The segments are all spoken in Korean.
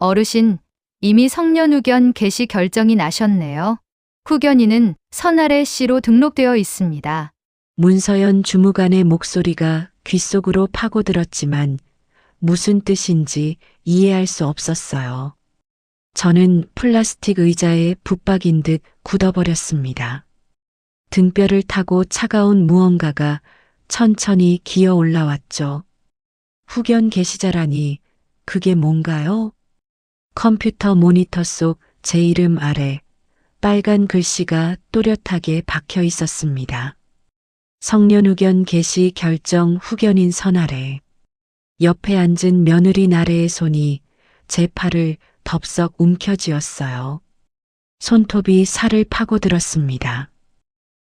어르신, 이미 성년후견 개시 결정이 나셨네요. 후견인은 선아래 씨로 등록되어 있습니다. 문서연 주무관의 목소리가 귓속으로 파고들었지만 무슨 뜻인지 이해할 수 없었어요. 저는 플라스틱 의자에 붙박인 듯 굳어버렸습니다. 등뼈를 타고 차가운 무언가가 천천히 기어 올라왔죠. 후견 게시자라니 그게 뭔가요? 컴퓨터 모니터 속 제 이름 아래 빨간 글씨가 또렷하게 박혀 있었습니다. 성년후견 개시 결정 후견인 선아래. 옆에 앉은 며느리 나래의 손이 제 팔을 덥석 움켜쥐었어요. 손톱이 살을 파고들었습니다.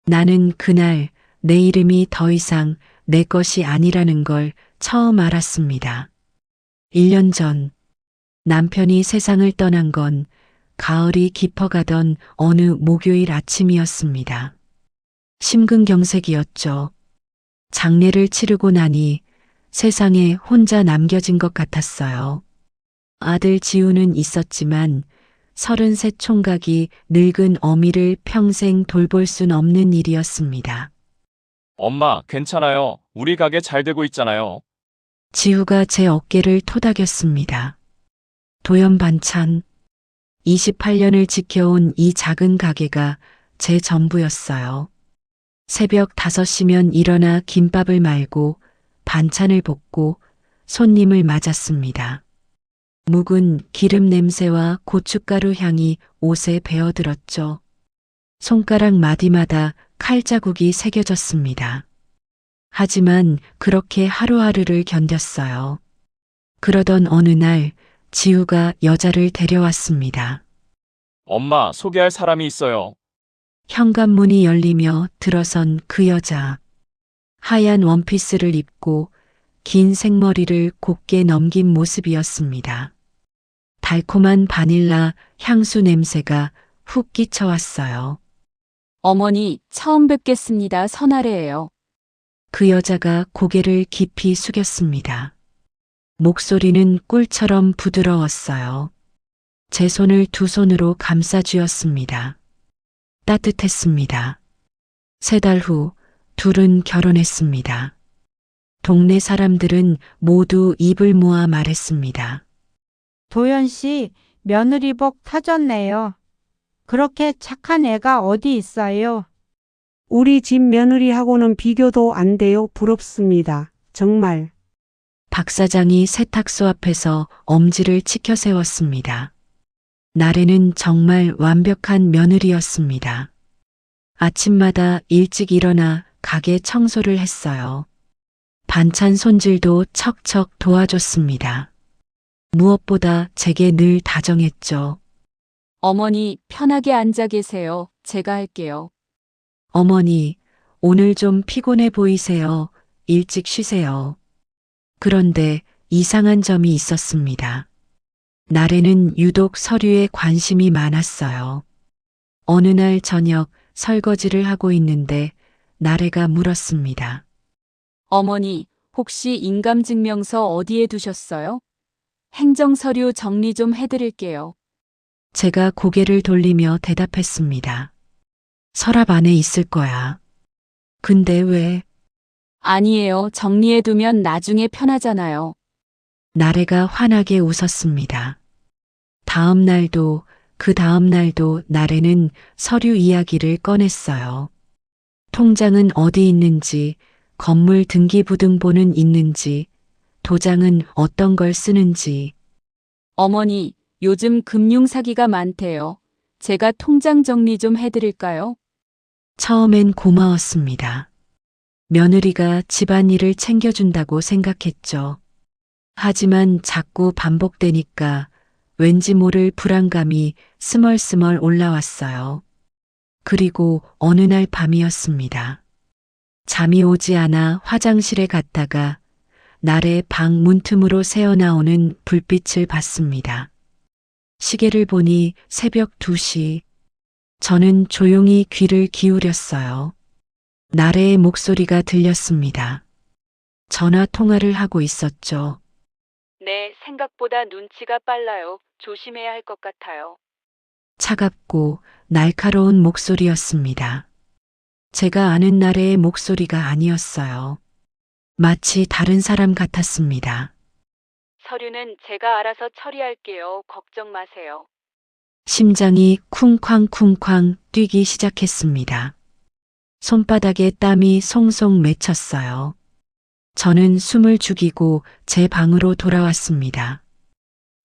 나는 그날 내 이름이 더 이상 내 것이 아니라는 걸 처음 알았습니다. 1년 전 남편이 세상을 떠난 건 가을이 깊어가던 어느 목요일 아침이었습니다. 심근경색이었죠. 장례를 치르고 나니 세상에 혼자 남겨진 것 같았어요. 아들 지우는 있었지만 33 총각이 늙은 어미를 평생 돌볼 순 없는 일이었습니다. 엄마, 괜찮아요. 우리 가게 잘 되고 있잖아요. 지우가 제 어깨를 토닥였습니다. 도연 반찬. 28년을 지켜온 이 작은 가게가 제 전부였어요. 새벽 5시면 일어나 김밥을 말고 반찬을 볶고 손님을 맞았습니다. 묵은 기름 냄새와 고춧가루 향이 옷에 배어들었죠. 손가락 마디마다 칼자국이 새겨졌습니다. 하지만 그렇게 하루하루를 견뎠어요. 그러던 어느 날 지우가 여자를 데려왔습니다. 엄마, 소개할 사람이 있어요. 현관문이 열리며 들어선 그 여자. 하얀 원피스를 입고 긴 생머리를 곱게 넘긴 모습이었습니다. 달콤한 바닐라 향수 냄새가 훅 끼쳐왔어요. 어머니, 처음 뵙겠습니다. 선아래예요. 그 여자가 고개를 깊이 숙였습니다. 목소리는 꿀처럼 부드러웠어요. 제 손을 두 손으로 감싸 쥐었습니다. 따뜻했습니다. 3달 후 둘은 결혼했습니다. 동네 사람들은 모두 입을 모아 말했습니다. 도연 씨, 며느리 복 터졌네요. 그렇게 착한 애가 어디 있어요? 우리 집 며느리하고는 비교도 안 돼요. 부럽습니다. 정말. 박 사장이 세탁소 앞에서 엄지를 치켜 세웠습니다. 나래는 정말 완벽한 며느리였습니다. 아침마다 일찍 일어나 가게 청소를 했어요. 반찬 손질도 척척 도와줬습니다. 무엇보다 제게 늘 다정했죠. 어머니, 편하게 앉아 계세요. 제가 할게요. 어머니, 오늘 좀 피곤해 보이세요. 일찍 쉬세요. 그런데 이상한 점이 있었습니다. 나래는 유독 서류에 관심이 많았어요. 어느 날 저녁 설거지를 하고 있는데 나래가 물었습니다. 어머니, 혹시 인감증명서 어디에 두셨어요? 행정서류 정리 좀 해드릴게요. 제가 고개를 돌리며 대답했습니다. 서랍 안에 있을 거야. 근데 왜? 아니에요. 정리해두면 나중에 편하잖아요. 나래가 환하게 웃었습니다. 다음 날도 그 다음 날도 나래는 서류 이야기를 꺼냈어요. 통장은 어디 있는지, 건물 등기부등본은 있는지, 도장은 어떤 걸 쓰는지. 어머니, 요즘 금융사기가 많대요. 제가 통장 정리 좀 해드릴까요? 처음엔 고마웠습니다. 며느리가 집안일을 챙겨준다고 생각했죠. 하지만 자꾸 반복되니까 왠지 모를 불안감이 스멀스멀 올라왔어요. 그리고 어느 날 밤이었습니다. 잠이 오지 않아 화장실에 갔다가 날의 방 문틈으로 새어나오는 불빛을 봤습니다. 시계를 보니 새벽 2시. 저는 조용히 귀를 기울였어요. 나래의 목소리가 들렸습니다. 전화 통화를 하고 있었죠. 네, 생각보다 눈치가 빨라요. 조심해야 할 것 같아요. 차갑고 날카로운 목소리였습니다. 제가 아는 나래의 목소리가 아니었어요. 마치 다른 사람 같았습니다. 서류는 제가 알아서 처리할게요. 걱정 마세요. 심장이 쿵쾅쿵쾅 뛰기 시작했습니다. 손바닥에 땀이 송송 맺혔어요. 저는 숨을 죽이고 제 방으로 돌아왔습니다.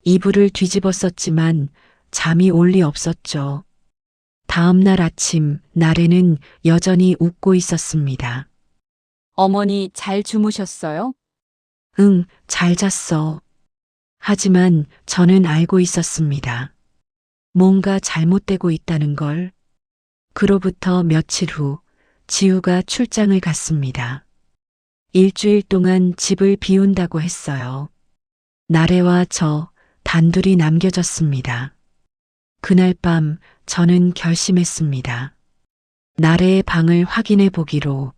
이불을 뒤집었었지만 잠이 올 리 없었죠. 다음 날 아침 나래는 여전히 웃고 있었습니다. 어머니 잘 주무셨어요? 응, 잘 잤어. 하지만 저는 알고 있었습니다. 뭔가 잘못되고 있다는 걸. 그로부터 며칠 후 지우가 출장을 갔습니다. 일주일 동안 집을 비운다고 했어요. 나래와 저 단둘이 남겨졌습니다. 그날 밤 저는 결심했습니다. 나래의 방을 확인해 보기로.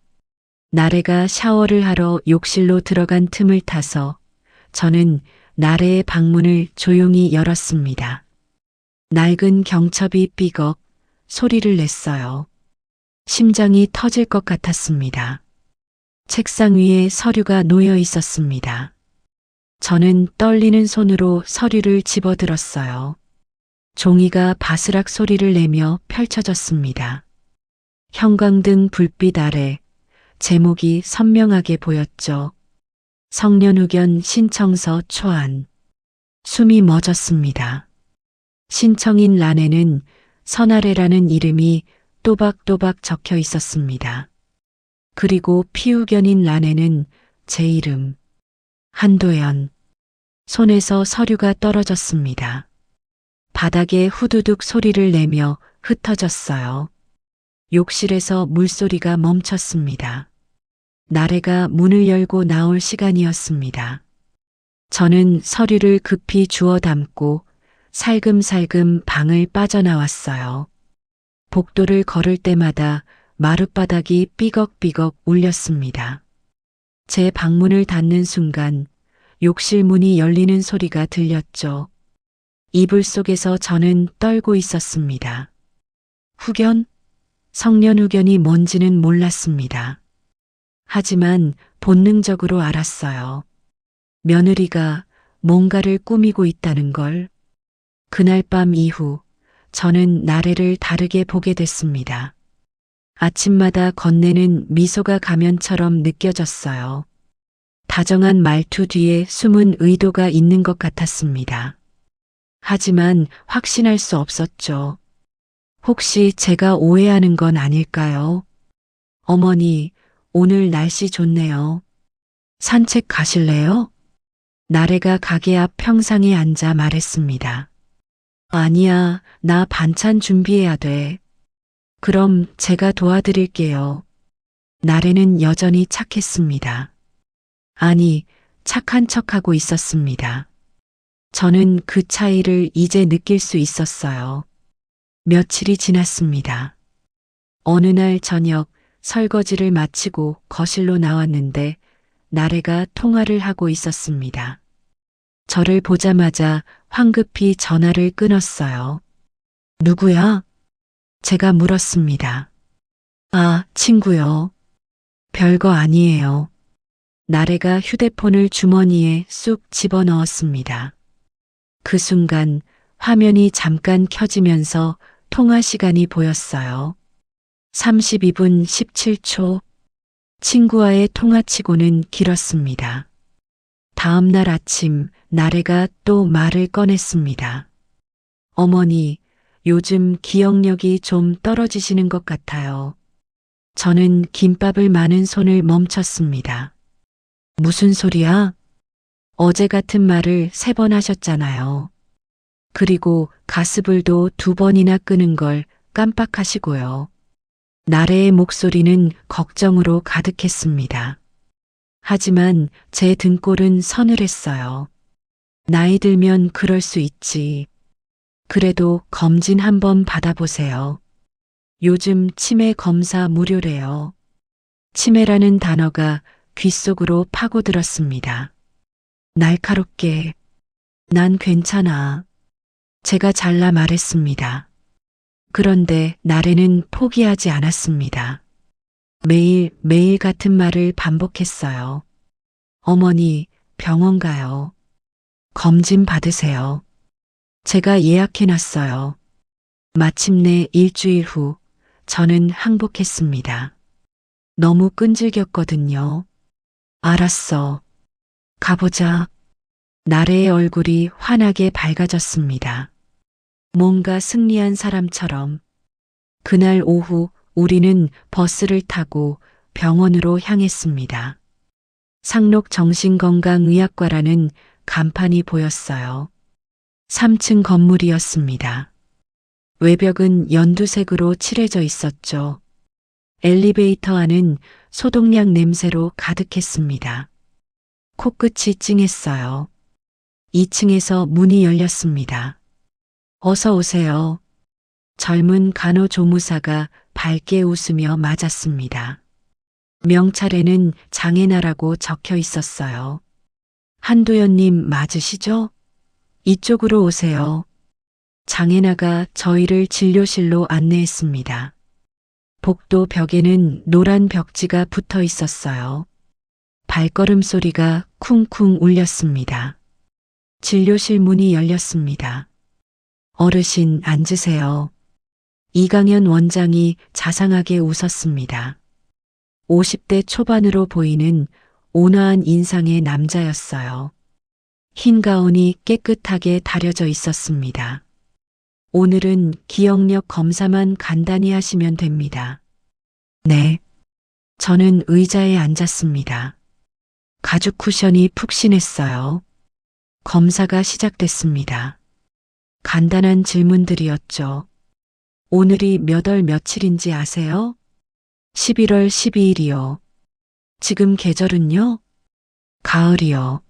나래가 샤워를 하러 욕실로 들어간 틈을 타서 저는 나래의 방문을 조용히 열었습니다. 낡은 경첩이 삐걱 소리를 냈어요. 심장이 터질 것 같았습니다. 책상 위에 서류가 놓여 있었습니다. 저는 떨리는 손으로 서류를 집어들었어요. 종이가 바스락 소리를 내며 펼쳐졌습니다. 형광등 불빛 아래 제목이 선명하게 보였죠. 성년후견 신청서 초안. 숨이 멎었습니다. 신청인 란에는 선아래라는 이름이 또박또박 적혀 있었습니다. 그리고 피후견인 란에는 제 이름, 한도연. 손에서 서류가 떨어졌습니다. 바닥에 후두둑 소리를 내며 흩어졌어요. 욕실에서 물소리가 멈췄습니다. 나래가 문을 열고 나올 시간이었습니다. 저는 서류를 급히 주워 담고 살금살금 방을 빠져나왔어요. 복도를 걸을 때마다 마룻바닥이 삐걱삐걱 울렸습니다. 제 방문을 닫는 순간 욕실 문이 열리는 소리가 들렸죠. 이불 속에서 저는 떨고 있었습니다. 후견? 성년후견이 뭔지는 몰랐습니다. 하지만 본능적으로 알았어요. 며느리가 뭔가를 꾸미고 있다는 걸. 그날 밤 이후 저는 나래를 다르게 보게 됐습니다. 아침마다 건네는 미소가 가면처럼 느껴졌어요. 다정한 말투 뒤에 숨은 의도가 있는 것 같았습니다. 하지만 확신할 수 없었죠. 혹시 제가 오해하는 건 아닐까요? 어머니, 오늘 날씨 좋네요. 산책 가실래요? 나래가 가게 앞 평상에 앉아 말했습니다. 아니야, 나 반찬 준비해야 돼. 그럼 제가 도와드릴게요. 나래는 여전히 착했습니다. 아니, 착한 척하고 있었습니다. 저는 그 차이를 이제 느낄 수 있었어요. 며칠이 지났습니다. 어느 날 저녁 설거지를 마치고 거실로 나왔는데 나래가 통화를 하고 있었습니다. 저를 보자마자 황급히 전화를 끊었어요. 누구야? 제가 물었습니다. 아, 친구요. 별거 아니에요. 나래가 휴대폰을 주머니에 쑥 집어넣었습니다. 그 순간 화면이 잠깐 켜지면서 통화 시간이 보였어요. 32분 17초. 친구와의 통화치고는 길었습니다. 다음 날 아침 나래가 또 말을 꺼냈습니다. 어머니, 요즘 기억력이 좀 떨어지시는 것 같아요. 저는 김밥을 마는 손을 멈췄습니다. 무슨 소리야? 어제 같은 말을 3번 하셨잖아요. 그리고 가스불도 2번이나 끄는 걸 깜빡하시고요. 나래의 목소리는 걱정으로 가득했습니다. 하지만 제 등골은 서늘했어요. 나이 들면 그럴 수 있지. 그래도 검진 한번 받아보세요. 요즘 치매 검사 무료래요. 치매라는 단어가 귓속으로 파고들었습니다. 날카롭게 난 괜찮아. 제가 잘라 말했습니다. 그런데 나래는 포기하지 않았습니다. 매일 같은 말을 반복했어요. 어머니, 병원 가요. 검진 받으세요. 제가 예약해놨어요. 마침내 일주일 후 저는 항복했습니다. 너무 끈질겼거든요. 알았어. 가보자. 나래의 얼굴이 환하게 밝아졌습니다. 뭔가 승리한 사람처럼. 그날 오후 우리는 버스를 타고 병원으로 향했습니다. 상록정신건강의학과라는 간판이 보였어요. 3층 건물이었습니다. 외벽은 연두색으로 칠해져 있었죠. 엘리베이터 안은 소독약 냄새로 가득했습니다. 코끝이 찡했어요. 2층에서 문이 열렸습니다. 어서 오세요. 젊은 간호조무사가 밝게 웃으며 맞았습니다. 명찰에는 장애나라고 적혀 있었어요. 한도연님 맞으시죠? 이쪽으로 오세요. 장애나가 저희를 진료실로 안내했습니다. 복도 벽에는 노란 벽지가 붙어 있었어요. 발걸음 소리가 쿵쿵 울렸습니다. 진료실 문이 열렸습니다. 어르신 앉으세요. 이강현 원장이 자상하게 웃었습니다. 50대 초반으로 보이는 온화한 인상의 남자였어요. 흰 가운이 깨끗하게 다려져 있었습니다. 오늘은 기억력 검사만 간단히 하시면 됩니다. 네. 저는 의자에 앉았습니다. 가죽 쿠션이 푹신했어요. 검사가 시작됐습니다. 간단한 질문들이었죠. 오늘이 몇 월 며칠인지 아세요? 11월 12일이요. 지금 계절은요? 가을이요.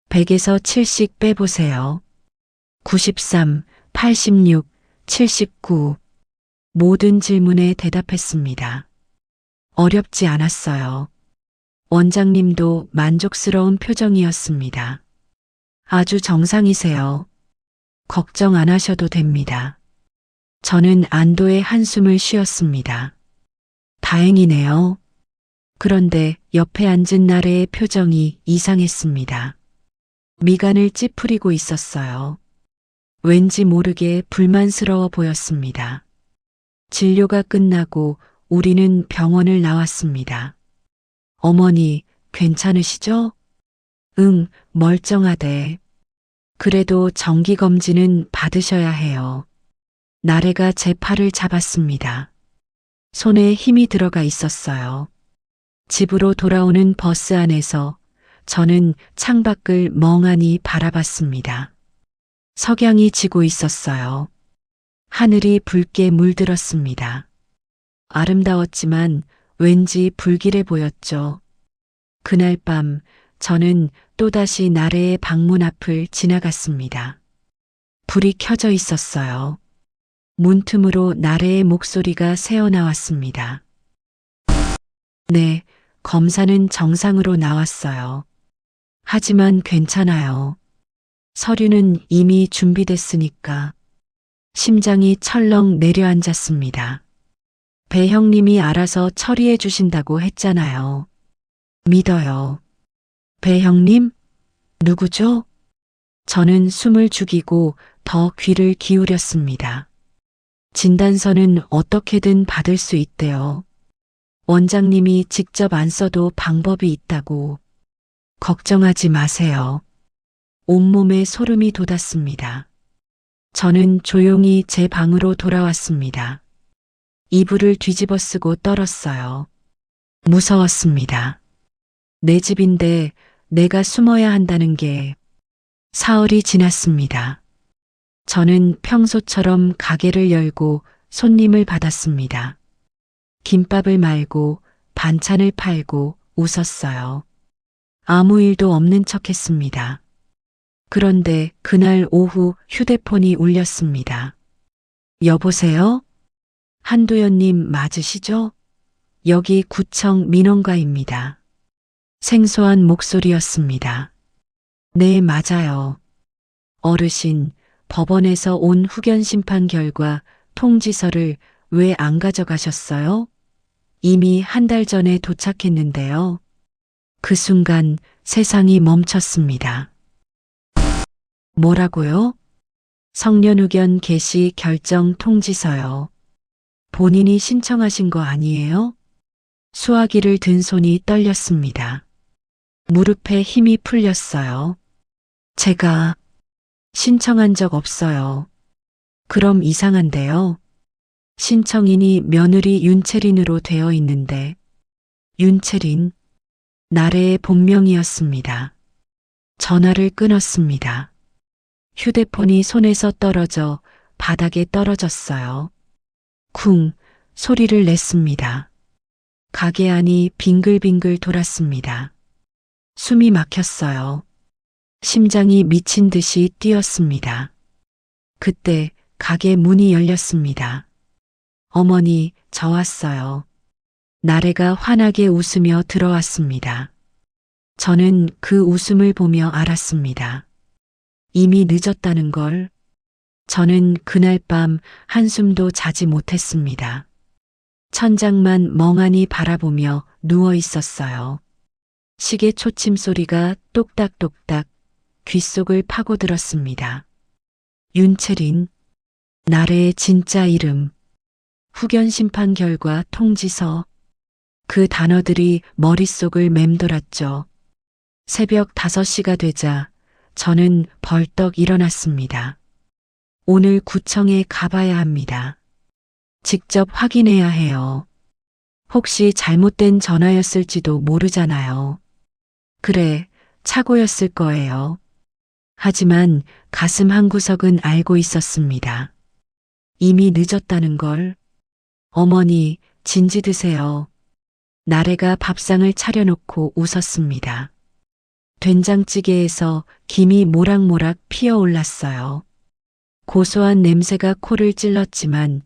100에서 7씩 빼보세요. 93, 86, 79. 모든 질문에 대답했습니다. 어렵지 않았어요. 원장님도 만족스러운 표정이었습니다. 아주 정상이세요. 걱정 안 하셔도 됩니다. 저는 안도의 한숨을 쉬었습니다. 다행이네요. 그런데 옆에 앉은 나래의 표정이 이상했습니다. 미간을 찌푸리고 있었어요. 왠지 모르게 불만스러워 보였습니다. 진료가 끝나고 우리는 병원을 나왔습니다. 어머니, 괜찮으시죠? 응, 멀쩡하대. 그래도 정기검진은 받으셔야 해요. 나래가 제 팔을 잡았습니다. 손에 힘이 들어가 있었어요. 집으로 돌아오는 버스 안에서 저는 창밖을 멍하니 바라봤습니다. 석양이 지고 있었어요. 하늘이 붉게 물들었습니다. 아름다웠지만 왠지 불길해 보였죠. 그날 밤 저는 또다시 나래의 방문 앞을 지나갔습니다. 불이 켜져 있었어요. 문틈으로 나래의 목소리가 새어나왔습니다. 네, 검사는 정상으로 나왔어요. 하지만 괜찮아요. 서류는 이미 준비됐으니까. 심장이 철렁 내려앉았습니다. 배 형님이 알아서 처리해 주신다고 했잖아요. 믿어요. 배 형님? 누구죠? 저는 숨을 죽이고 더 귀를 기울였습니다. 진단서는 어떻게든 받을 수 있대요. 원장님이 직접 안 써도 방법이 있다고. 걱정하지 마세요. 온몸에 소름이 돋았습니다. 저는 조용히 제 방으로 돌아왔습니다. 이불을 뒤집어 쓰고 떨었어요. 무서웠습니다. 내 집인데 내가 숨어야 한다는 게 사흘이 지났습니다. 저는 평소처럼 가게를 열고 손님을 받았습니다. 김밥을 말고 반찬을 팔고 웃었어요. 아무 일도 없는 척 했습니다. 그런데 그날 오후 휴대폰이 울렸습니다. 여보세요? 한도연님 맞으시죠? 여기 구청 민원과입니다. 생소한 목소리였습니다. 네, 맞아요. 어르신, 법원에서 온 후견 심판 결과 통지서를 왜 안 가져가셨어요? 이미 한 달 전에 도착했는데요. 그 순간 세상이 멈췄습니다. 뭐라고요? 성년후견 개시 결정 통지서요. 본인이 신청하신 거 아니에요? 수화기를 든 손이 떨렸습니다. 무릎에 힘이 풀렸어요. 제가 신청한 적 없어요. 그럼 이상한데요. 신청인이 며느리 윤채린으로 되어 있는데, 윤채린, 나래의 본명이었습니다. 전화를 끊었습니다. 휴대폰이 손에서 떨어져 바닥에 떨어졌어요. 쿵 소리를 냈습니다. 가게 안이 빙글빙글 돌았습니다. 숨이 막혔어요. 심장이 미친 듯이 뛰었습니다. 그때 가게 문이 열렸습니다. 어머니, 저 왔어요. 나래가 환하게 웃으며 들어왔습니다. 저는 그 웃음을 보며 알았습니다. 이미 늦었다는 걸. 저는 그날 밤 한숨도 자지 못했습니다. 천장만 멍하니 바라보며 누워 있었어요. 시계 초침 소리가 똑딱똑딱 귓속을 파고들었습니다. 윤채린, 나래의 진짜 이름, 후견 심판 결과 통지서, 그 단어들이 머릿속을 맴돌았죠. 새벽 5시가 되자 저는 벌떡 일어났습니다. 오늘 구청에 가봐야 합니다. 직접 확인해야 해요. 혹시 잘못된 전화였을지도 모르잖아요. 그래, 착오였을 거예요. 하지만 가슴 한구석은 알고 있었습니다. 이미 늦었다는 걸. 어머니, 진지 드세요. 나래가 밥상을 차려놓고 웃었습니다. 된장찌개에서 김이 모락모락 피어올랐어요. 고소한 냄새가 코를 찔렀지만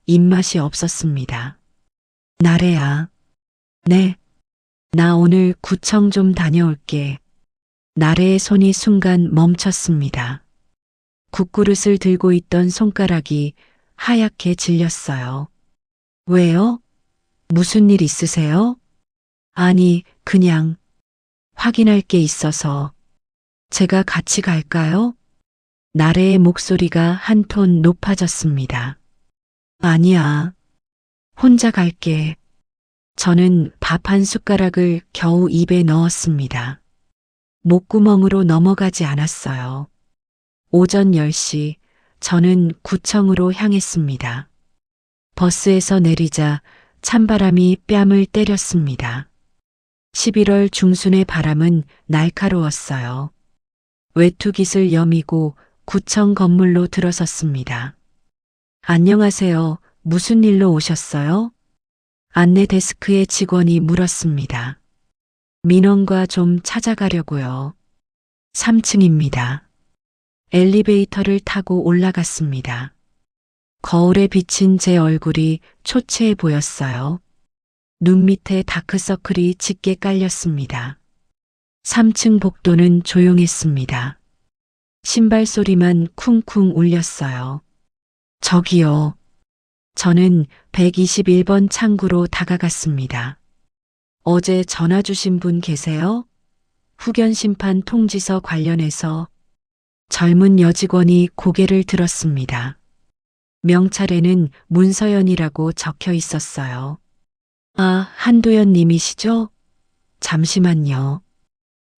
입맛이 없었습니다. 나래야. 네. 나 오늘 구청 좀 다녀올게. 나래의 손이 순간 멈췄습니다. 국그릇을 들고 있던 손가락이 하얗게 질렸어요. 왜요? 무슨 일 있으세요? 아니, 그냥 확인할 게 있어서. 제가 같이 갈까요? 나래의 목소리가 한 톤 높아졌습니다. 아니야. 혼자 갈게. 저는 밥 한 숟가락을 겨우 입에 넣었습니다. 목구멍으로 넘어가지 않았어요. 오전 10시, 저는 구청으로 향했습니다. 버스에서 내리자 찬바람이 뺨을 때렸습니다. 11월 중순의 바람은 날카로웠어요. 외투깃을 여미고 구청 건물로 들어섰습니다. 안녕하세요. 무슨 일로 오셨어요? 안내 데스크의 직원이 물었습니다. 민원과 좀 찾아가려고요. 3층입니다. 엘리베이터를 타고 올라갔습니다. 거울에 비친 제 얼굴이 초췌해 보였어요. 눈 밑에 다크서클이 짙게 깔렸습니다. 3층 복도는 조용했습니다. 신발 소리만 쿵쿵 울렸어요. 저기요. 저는 121번 창구로 다가갔습니다. 어제 전화 주신 분 계세요? 후견 심판 통지서 관련해서. 젊은 여직원이 고개를 들었습니다. 명찰에는 문서연이라고 적혀 있었어요. 아, 한도연 님이시죠? 잠시만요.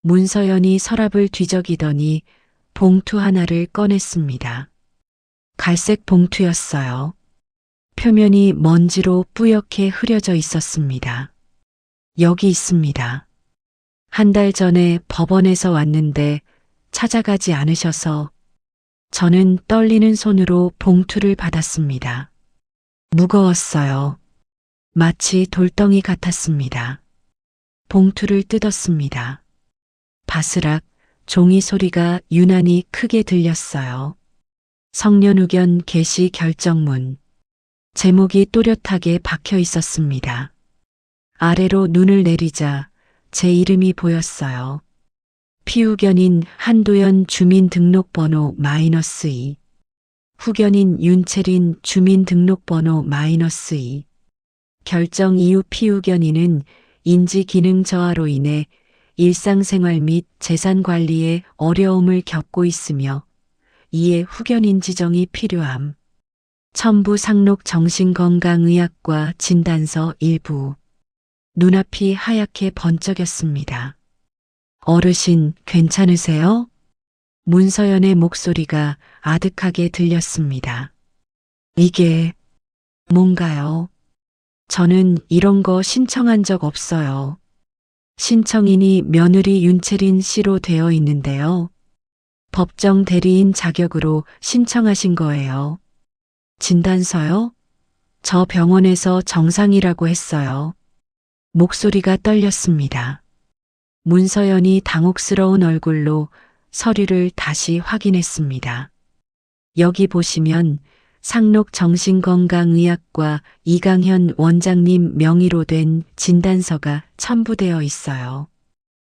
문서연이 서랍을 뒤적이더니 봉투 하나를 꺼냈습니다. 갈색 봉투였어요. 표면이 먼지로 뿌옇게 흐려져 있었습니다. 여기 있습니다. 한 달 전에 법원에서 왔는데 찾아가지 않으셔서. 저는 떨리는 손으로 봉투를 받았습니다. 무거웠어요. 마치 돌덩이 같았습니다. 봉투를 뜯었습니다. 바스락 종이 소리가 유난히 크게 들렸어요. 성년후견 개시 결정문. 제목이 또렷하게 박혀 있었습니다. 아래로 눈을 내리자 제 이름이 보였어요. 피후견인 한도연 주민등록번호 -2, 후견인 윤채린 주민등록번호 -2. 결정 이후 피후견인은 인지기능 저하로 인해 일상생활 및 재산 관리에 어려움을 겪고 있으며 이에 후견인 지정이 필요함. 첨부 상록 정신건강의학과 진단서 일부. 눈앞이 하얗게 번쩍였습니다. 어르신, 괜찮으세요? 문서연의 목소리가 아득하게 들렸습니다. 이게 뭔가요? 저는 이런 거 신청한 적 없어요. 신청인이 며느리 윤채린 씨로 되어 있는데요. 법정 대리인 자격으로 신청하신 거예요. 진단서요? 저 병원에서 정상이라고 했어요. 목소리가 떨렸습니다. 문서연이 당혹스러운 얼굴로 서류를 다시 확인했습니다. 여기 보시면 상록 정신건강의학과 이강현 원장님 명의로 된 진단서가 첨부되어 있어요.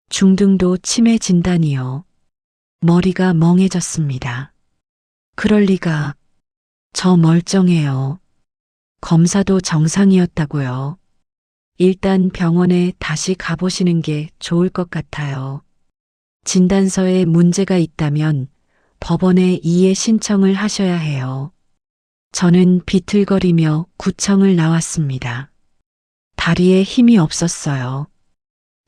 중등도 치매 진단이요. 머리가 멍해졌습니다. 그럴 리가. 저 멀쩡해요. 검사도 정상이었다고요. 일단 병원에 다시 가보시는 게 좋을 것 같아요. 진단서에 문제가 있다면 법원에 이의 신청을 하셔야 해요. 저는 비틀거리며 구청을 나왔습니다. 다리에 힘이 없었어요.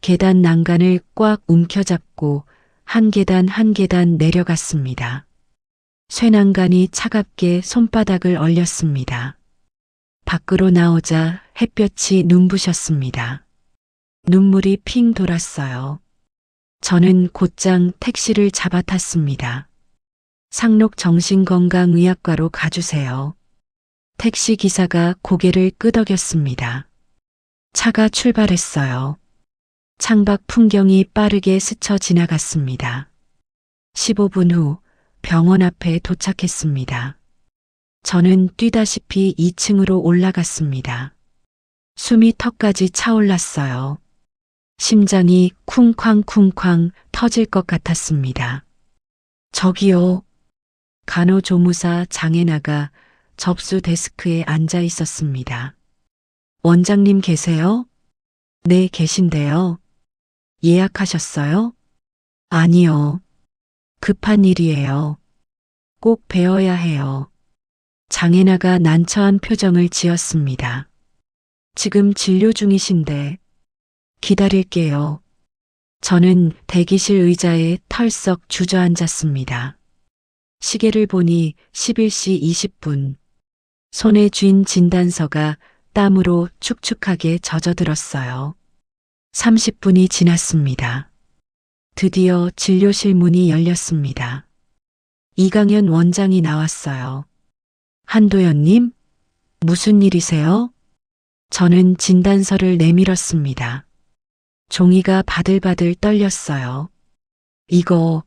계단 난간을 꽉 움켜잡고 한 계단 한 계단 내려갔습니다. 쇠난간이 차갑게 손바닥을 얼렸습니다. 밖으로 나오자 햇볕이 눈부셨습니다. 눈물이 핑 돌았어요. 저는 곧장 택시를 잡아탔습니다. 상록 정신건강의학과로 가주세요. 택시 기사가 고개를 끄덕였습니다. 차가 출발했어요. 창밖 풍경이 빠르게 스쳐 지나갔습니다. 15분 후 병원 앞에 도착했습니다. 저는 뛰다시피 2층으로 올라갔습니다. 숨이 턱까지 차올랐어요. 심장이 쿵쾅쿵쾅 터질 것 같았습니다. 저기요. 간호조무사 장애나가 접수 데스크에 앉아 있었습니다. 원장님 계세요? 네, 계신데요. 예약하셨어요? 아니요. 급한 일이에요. 꼭 뵈어야 해요. 장애나가 난처한 표정을 지었습니다. 지금 진료 중이신데 기다릴게요. 저는 대기실 의자에 털썩 주저앉았습니다. 시계를 보니 11시 20분. 손에 쥔 진단서가 땀으로 축축하게 젖어들었어요. 30분이 지났습니다. 드디어 진료실 문이 열렸습니다. 이강현 원장이 나왔어요. 한도연님, 무슨 일이세요? 저는 진단서를 내밀었습니다. 종이가 바들바들 떨렸어요. 이거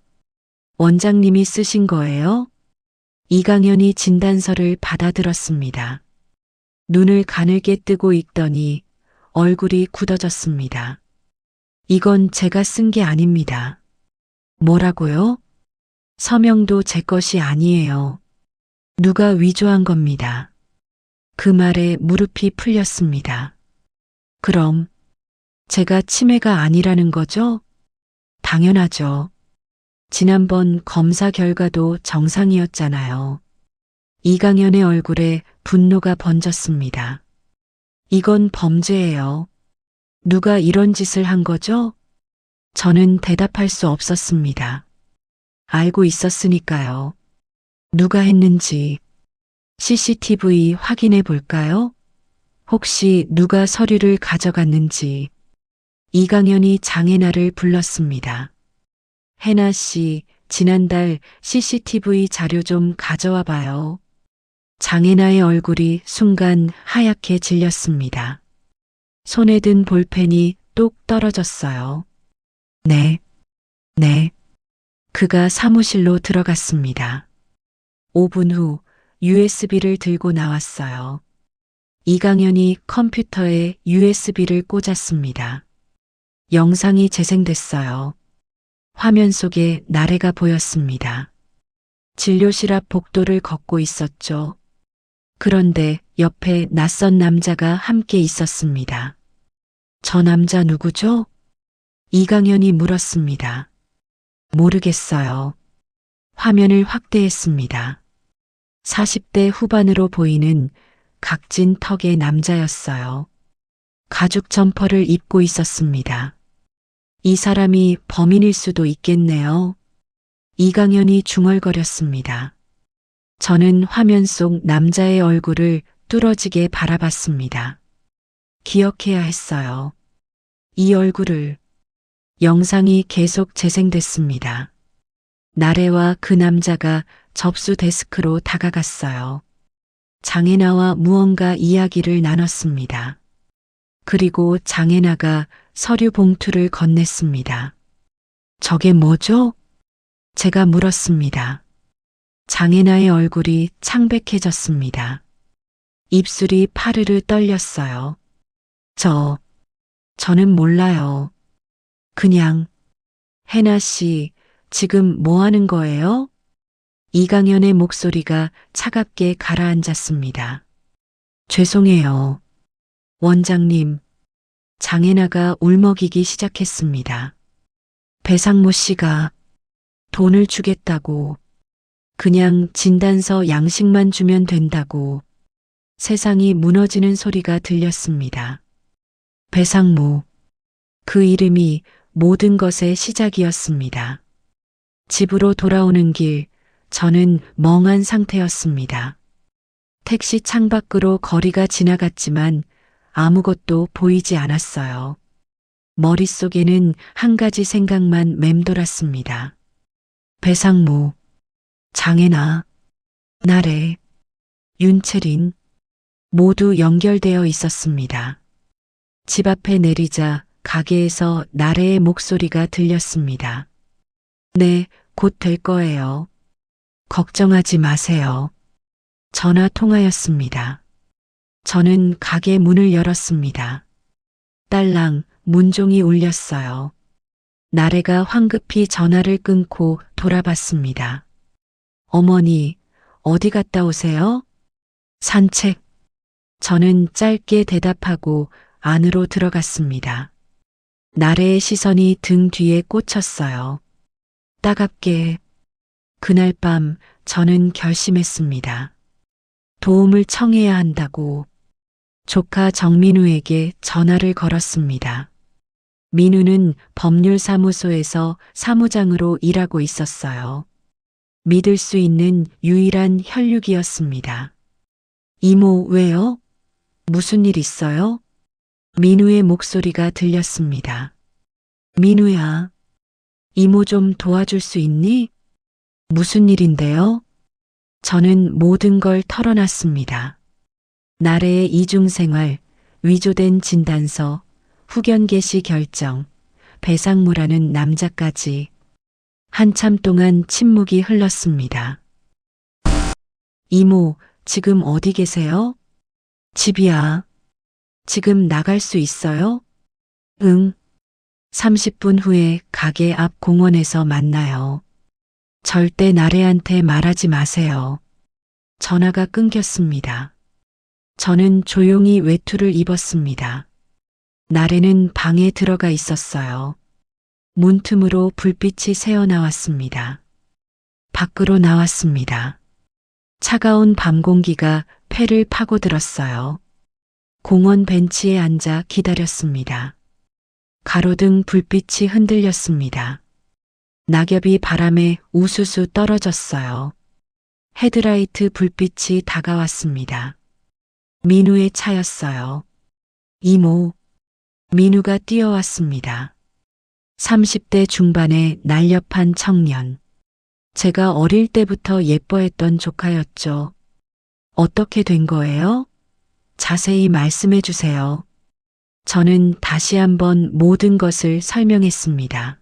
원장님이 쓰신 거예요? 이강현이 진단서를 받아들었습니다. 눈을 가늘게 뜨고 있더니 얼굴이 굳어졌습니다. 이건 제가 쓴 게 아닙니다. 뭐라고요? 서명도 제 것이 아니에요. 누가 위조한 겁니다. 그 말에 무릎이 풀렸습니다. 그럼 제가 치매가 아니라는 거죠? 당연하죠. 지난번 검사 결과도 정상이었잖아요. 이강현의 얼굴에 분노가 번졌습니다. 이건 범죄예요. 누가 이런 짓을 한 거죠? 저는 대답할 수 없었습니다. 알고 있었으니까요. 누가 했는지 CCTV 확인해 볼까요? 혹시 누가 서류를 가져갔는지. 이강현이 장애나를 불렀습니다. 혜나 씨, 지난달 CCTV 자료 좀 가져와 봐요. 장애나의 얼굴이 순간 하얗게 질렸습니다. 손에 든 볼펜이 뚝 떨어졌어요. 네. 그가 사무실로 들어갔습니다. 5분 후 USB를 들고 나왔어요. 이강현이 컴퓨터에 USB를 꽂았습니다. 영상이 재생됐어요. 화면 속에 나래가 보였습니다. 진료실 앞 복도를 걷고 있었죠. 그런데 옆에 낯선 남자가 함께 있었습니다. 저 남자 누구죠? 이강현이 물었습니다. 모르겠어요. 화면을 확대했습니다. 40대 후반으로 보이는 각진 턱의 남자였어요. 가죽 점퍼를 입고 있었습니다. 이 사람이 범인일 수도 있겠네요. 이강현이 중얼거렸습니다. 저는 화면 속 남자의 얼굴을 뚫어지게 바라봤습니다. 기억해야 했어요. 이 얼굴을. 영상이 계속 재생됐습니다. 나래와 그 남자가 접수 데스크로 다가갔어요. 장애나와 무언가 이야기를 나눴습니다. 그리고 장애나가 서류 봉투를 건넸습니다. 저게 뭐죠? 제가 물었습니다. 장애나의 얼굴이 창백해졌습니다. 입술이 파르르 떨렸어요. 저는 몰라요. 그냥, 해나 씨, 지금 뭐 하는 거예요? 이강현의 목소리가 차갑게 가라앉았습니다. 죄송해요. 원장님, 장애나가 울먹이기 시작했습니다. 배상모 씨가 돈을 주겠다고, 그냥 진단서 양식만 주면 된다고, 세상이 무너지는 소리가 들렸습니다. 배상모, 그 이름이 모든 것의 시작이었습니다. 집으로 돌아오는 길, 저는 멍한 상태였습니다. 택시 창밖으로 거리가 지나갔지만 아무것도 보이지 않았어요. 머릿속에는 한 가지 생각만 맴돌았습니다. 배상모, 장애나, 나래, 윤채린, 모두 연결되어 있었습니다. 집 앞에 내리자 가게에서 나래의 목소리가 들렸습니다. 네, 곧 될 거예요. 걱정하지 마세요. 전화 통화였습니다. 저는 가게 문을 열었습니다. 딸랑 문종이 울렸어요. 나래가 황급히 전화를 끊고 돌아봤습니다. 어머니, 어디 갔다 오세요? 산책. 저는 짧게 대답하고 안으로 들어갔습니다. 나래의 시선이 등 뒤에 꽂혔어요. 따갑게. 그날 밤 저는 결심했습니다. 도움을 청해야 한다고. 조카 정민우에게 전화를 걸었습니다. 민우는 법률사무소에서 사무장으로 일하고 있었어요. 믿을 수 있는 유일한 혈육이었습니다. 이모, 왜요? 무슨 일 있어요? 민우의 목소리가 들렸습니다. 민우야, 이모 좀 도와줄 수 있니? 무슨 일인데요? 저는 모든 걸 털어놨습니다. 나래의 이중생활, 위조된 진단서, 후견 개시 결정, 배상무라는 남자까지. 한참 동안 침묵이 흘렀습니다. 이모, 지금 어디 계세요? 집이야. 지금 나갈 수 있어요? 응. 30분 후에 가게 앞 공원에서 만나요. 절대 나래한테 말하지 마세요. 전화가 끊겼습니다. 저는 조용히 외투를 입었습니다. 나래는 방에 들어가 있었어요. 문틈으로 불빛이 새어나왔습니다. 밖으로 나왔습니다. 차가운 밤 공기가 폐를 파고들었어요. 공원 벤치에 앉아 기다렸습니다. 가로등 불빛이 흔들렸습니다. 낙엽이 바람에 우수수 떨어졌어요. 헤드라이트 불빛이 다가왔습니다. 민우의 차였어요. 이모. 민우가 뛰어왔습니다. 30대 중반의 날렵한 청년. 제가 어릴 때부터 예뻐했던 조카였죠. 어떻게 된 거예요? 자세히 말씀해 주세요. 저는 다시 한번 모든 것을 설명했습니다.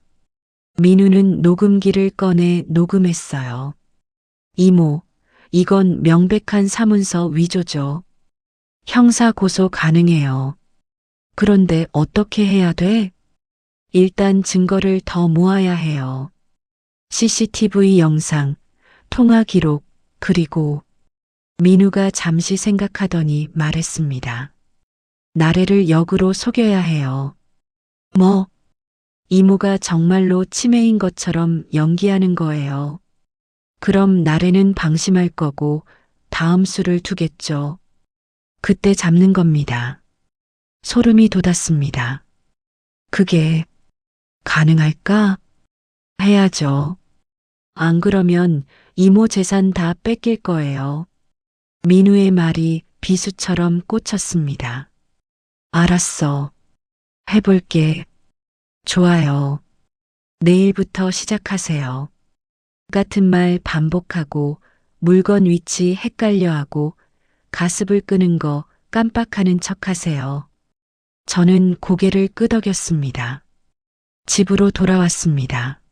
민우는 녹음기를 꺼내 녹음했어요. 이모, 이건 명백한 사문서 위조죠. 형사 고소 가능해요. 그런데 어떻게 해야 돼? 일단 증거를 더 모아야 해요. CCTV 영상, 통화 기록, 그리고 민우가 잠시 생각하더니 말했습니다. 나래를 역으로 속여야 해요. 뭐? 이모가 정말로 치매인 것처럼 연기하는 거예요. 그럼 나래는 방심할 거고 다음 수를 두겠죠. 그때 잡는 겁니다. 소름이 돋았습니다. 그게 가능할까? 해야죠. 안 그러면 이모 재산 다 뺏길 거예요. 민우의 말이 비수처럼 꽂혔습니다. 알았어. 해볼게. 좋아요. 내일부터 시작하세요. 같은 말 반복하고 물건 위치 헷갈려하고 가습을 끄는 거 깜빡하는 척하세요. 저는 고개를 끄덕였습니다. 집으로 돌아왔습니다.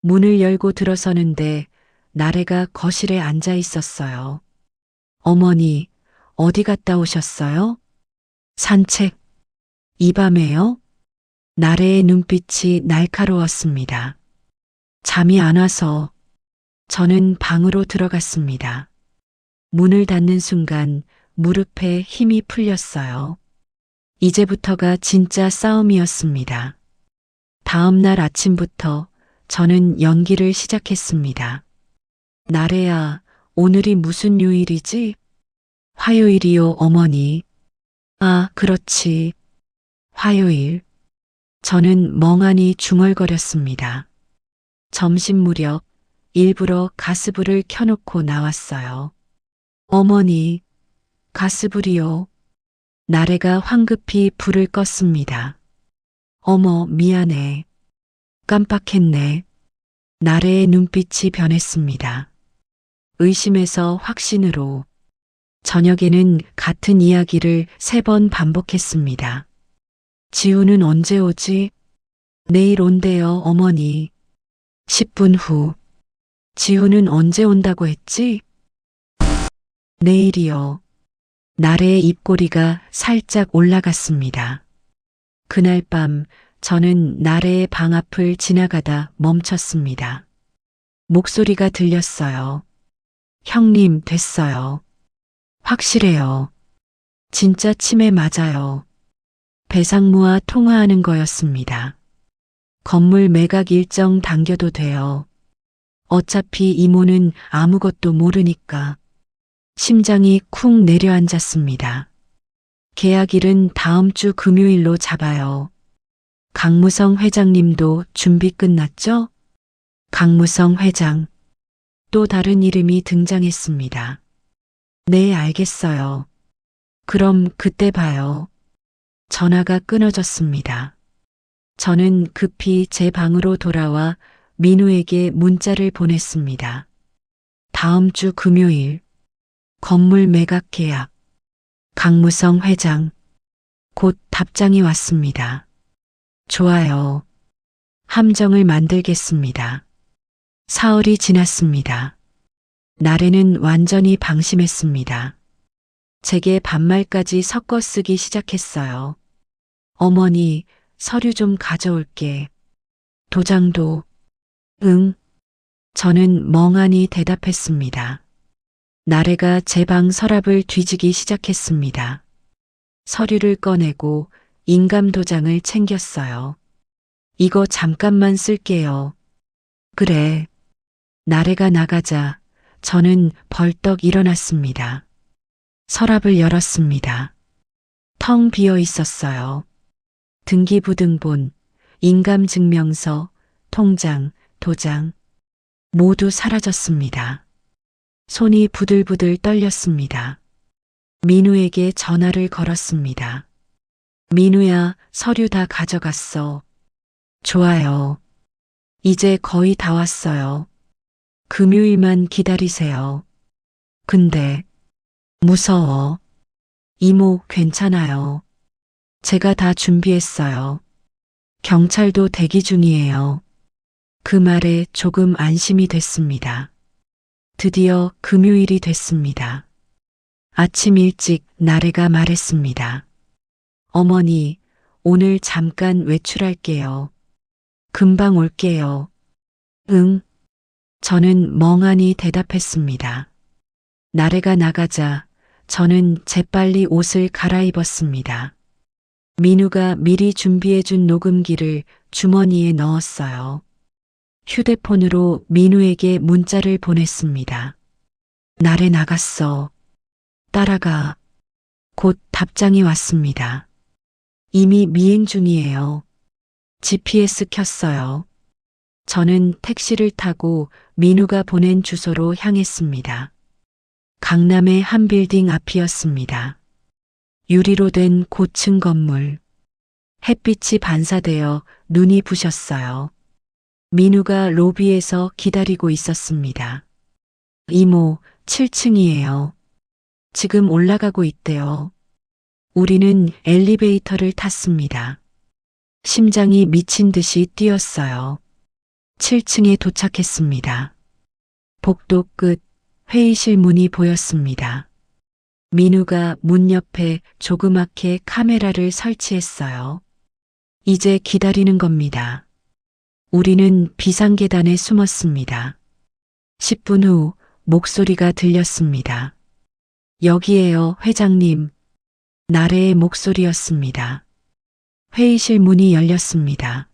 문을 열고 들어서는데 나래가 거실에 앉아 있었어요. 어머니, 어디 갔다 오셨어요? 산책. 이 밤에요? 나래의 눈빛이 날카로웠습니다. 잠이 안 와서 저는 방으로 들어갔습니다. 문을 닫는 순간 무릎에 힘이 풀렸어요. 이제부터가 진짜 싸움이었습니다. 다음 날 아침부터 저는 연기를 시작했습니다. 나래야, 오늘이 무슨 요일이지? 화요일이요, 어머니. 아, 그렇지. 화요일. 저는 멍하니 중얼거렸습니다. 점심 무렵 일부러 가스불을 켜놓고 나왔어요. 어머니, 가스불이요. 나래가 황급히 불을 껐습니다. 어머, 미안해. 깜빡했네. 나래의 눈빛이 변했습니다. 의심에서 확신으로. 저녁에는 같은 이야기를 3번 반복했습니다. 지우는 언제 오지? 내일 온대요, 어머니. 10분 후. 지우는 언제 온다고 했지? 내일이요. 나래의 입꼬리가 살짝 올라갔습니다. 그날 밤 저는 나래의 방 앞을 지나가다 멈췄습니다. 목소리가 들렸어요. 형님, 됐어요. 확실해요. 진짜 치매 맞아요. 배상무와 통화하는 거였습니다. 건물 매각 일정 당겨도 돼요. 어차피 이모는 아무것도 모르니까. 심장이 쿵 내려앉았습니다. 계약일은 다음 주 금요일로 잡아요. 강무성 회장님도 준비 끝났죠? 강무성 회장. 또 다른 이름이 등장했습니다. 네, 알겠어요. 그럼 그때 봐요. 전화가 끊어졌습니다. 저는 급히 제 방으로 돌아와 민우에게 문자를 보냈습니다. 다음 주 금요일. 건물 매각 계약. 강무성 회장. 곧 답장이 왔습니다. 좋아요. 함정을 만들겠습니다. 사흘이 지났습니다. 나래는 완전히 방심했습니다. 제게 반말까지 섞어 쓰기 시작했어요. 어머니, 서류 좀 가져올게. 도장도. 응. 저는 멍하니 대답했습니다. 나래가 제 방 서랍을 뒤지기 시작했습니다. 서류를 꺼내고 인감 도장을 챙겼어요. 이거 잠깐만 쓸게요. 그래. 나래가 나가자 저는 벌떡 일어났습니다. 서랍을 열었습니다. 텅 비어 있었어요. 등기부등본, 인감증명서, 통장, 도장 모두 사라졌습니다. 손이 부들부들 떨렸습니다. 민우에게 전화를 걸었습니다. 민우야, 서류 다 가져갔어. 좋아요. 이제 거의 다 왔어요. 금요일만 기다리세요. 근데 무서워. 이모, 괜찮아요. 제가 다 준비했어요. 경찰도 대기 중이에요. 그 말에 조금 안심이 됐습니다. 드디어 금요일이 됐습니다. 아침 일찍 나래가 말했습니다. 어머니, 오늘 잠깐 외출할게요. 금방 올게요. 응. 저는 멍하니 대답했습니다. 나래가 나가자 저는 재빨리 옷을 갈아입었습니다. 민우가 미리 준비해준 녹음기를 주머니에 넣었어요. 휴대폰으로 민우에게 문자를 보냈습니다. 나래 나갔어. 따라가. 곧 답장이 왔습니다. 이미 미행 중이에요. GPS 켰어요. 저는 택시를 타고 민우가 보낸 주소로 향했습니다. 강남의 한 빌딩 앞이었습니다. 유리로 된 고층 건물. 햇빛이 반사되어 눈이 부셨어요. 민우가 로비에서 기다리고 있었습니다. 이모, 7층이에요. 지금 올라가고 있대요. 우리는 엘리베이터를 탔습니다. 심장이 미친 듯이 뛰었어요. 7층에 도착했습니다. 복도 끝 회의실 문이 보였습니다. 민우가 문 옆에 조그맣게 카메라를 설치했어요. 이제 기다리는 겁니다. 우리는 비상계단에 숨었습니다. 10분 후 목소리가 들렸습니다. 여기에요, 회장님. 나래의 목소리였습니다. 회의실 문이 열렸습니다.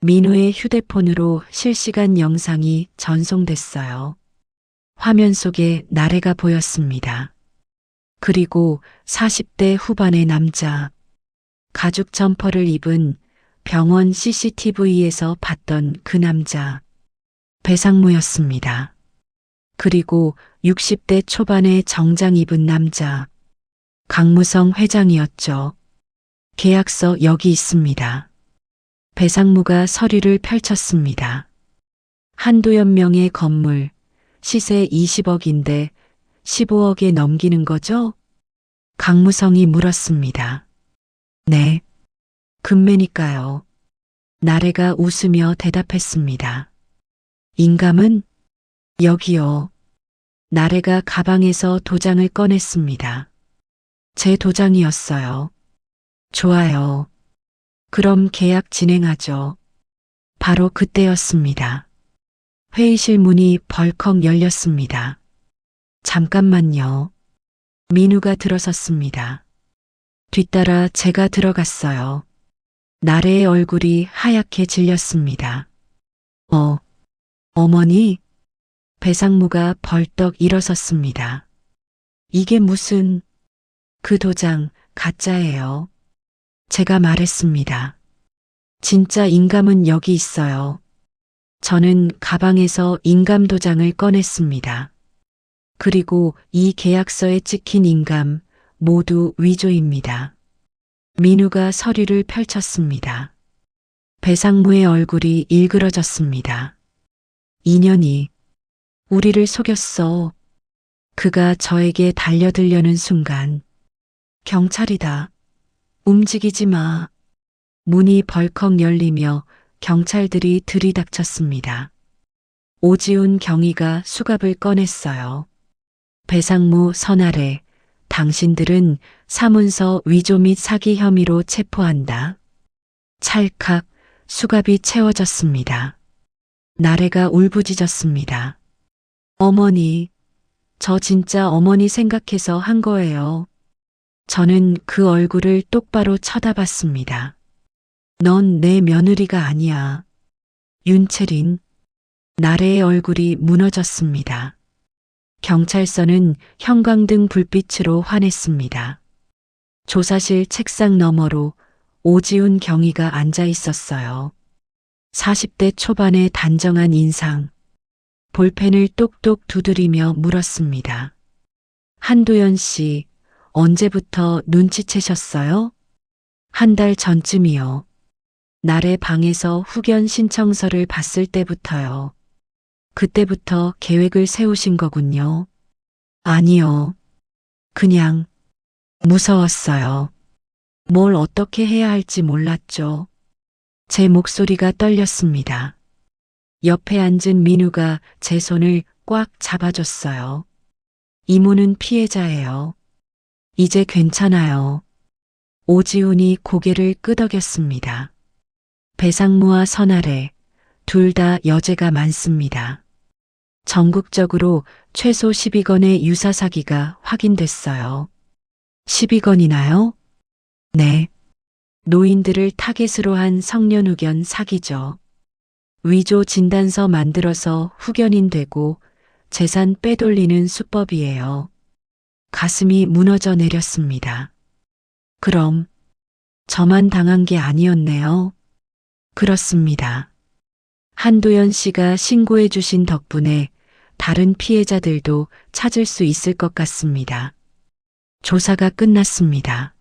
민우의 휴대폰으로 실시간 영상이 전송됐어요. 화면 속에 나래가 보였습니다. 그리고 40대 후반의 남자, 가죽 점퍼를 입은 병원 CCTV에서 봤던 그 남자, 배상무였습니다. 그리고 60대 초반의 정장 입은 남자, 강무성 회장이었죠. 계약서 여기 있습니다. 배상무가 서류를 펼쳤습니다. 한도연명의 건물, 시세 20억인데 15억에 넘기는 거죠? 강무성이 물었습니다. 네. 금매니까요. 나래가 웃으며 대답했습니다. 인감은? 여기요. 나래가 가방에서 도장을 꺼냈습니다. 제 도장이었어요. 좋아요. 그럼 계약 진행하죠. 바로 그때였습니다. 회의실 문이 벌컥 열렸습니다. 잠깐만요. 민우가 들어섰습니다. 뒤따라 제가 들어갔어요. 나래의 얼굴이 하얗게 질렸습니다. 어머니? 배상무가 벌떡 일어섰습니다. 이게 무슨... 그 도장 가짜예요. 제가 말했습니다. 진짜 인감은 여기 있어요. 저는 가방에서 인감 도장을 꺼냈습니다. 그리고 이 계약서에 찍힌 인감 모두 위조입니다. 민우가 서류를 펼쳤습니다. 배상무의 얼굴이 일그러졌습니다. 인연이 우리를 속였어. 그가 저에게 달려들려는 순간 경찰이다. 움직이지 마. 문이 벌컥 열리며 경찰들이 들이닥쳤습니다. 오지훈 경위가 수갑을 꺼냈어요. 배상무, 선아래, 당신들은 사문서 위조 및 사기 혐의로 체포한다. 찰칵 수갑이 채워졌습니다. 나래가 울부짖었습니다. 어머니, 저 진짜 어머니 생각해서 한 거예요. 저는 그 얼굴을 똑바로 쳐다봤습니다. 넌 내 며느리가 아니야. 윤채린. 나래의 얼굴이 무너졌습니다. 경찰서는 형광등 불빛으로 환했습니다. 조사실 책상 너머로 오지훈 경위가 앉아 있었어요. 40대 초반의 단정한 인상. 볼펜을 똑똑 두드리며 물었습니다. 한도연 씨, 언제부터 눈치채셨어요? 한 달 전쯤이요. 나래 방에서 후견 신청서를 봤을 때부터요. 그때부터 계획을 세우신 거군요. 아니요. 그냥 무서웠어요. 뭘 어떻게 해야 할지 몰랐죠. 제 목소리가 떨렸습니다. 옆에 앉은 민우가 제 손을 꽉 잡아줬어요. 이모는 피해자예요. 이제 괜찮아요. 오지훈이 고개를 끄덕였습니다. 배상무와 선아래 둘 다 여죄가 많습니다. 전국적으로 최소 12건의 유사 사기가 확인됐어요. 12건이나요? 네. 노인들을 타겟으로 한 성년후견 사기죠. 위조 진단서 만들어서 후견인 되고 재산 빼돌리는 수법이에요. 가슴이 무너져 내렸습니다. 그럼 저만 당한 게 아니었네요. 그렇습니다. 한도연 씨가 신고해 주신 덕분에 다른 피해자들도 찾을 수 있을 것 같습니다. 조사가 끝났습니다.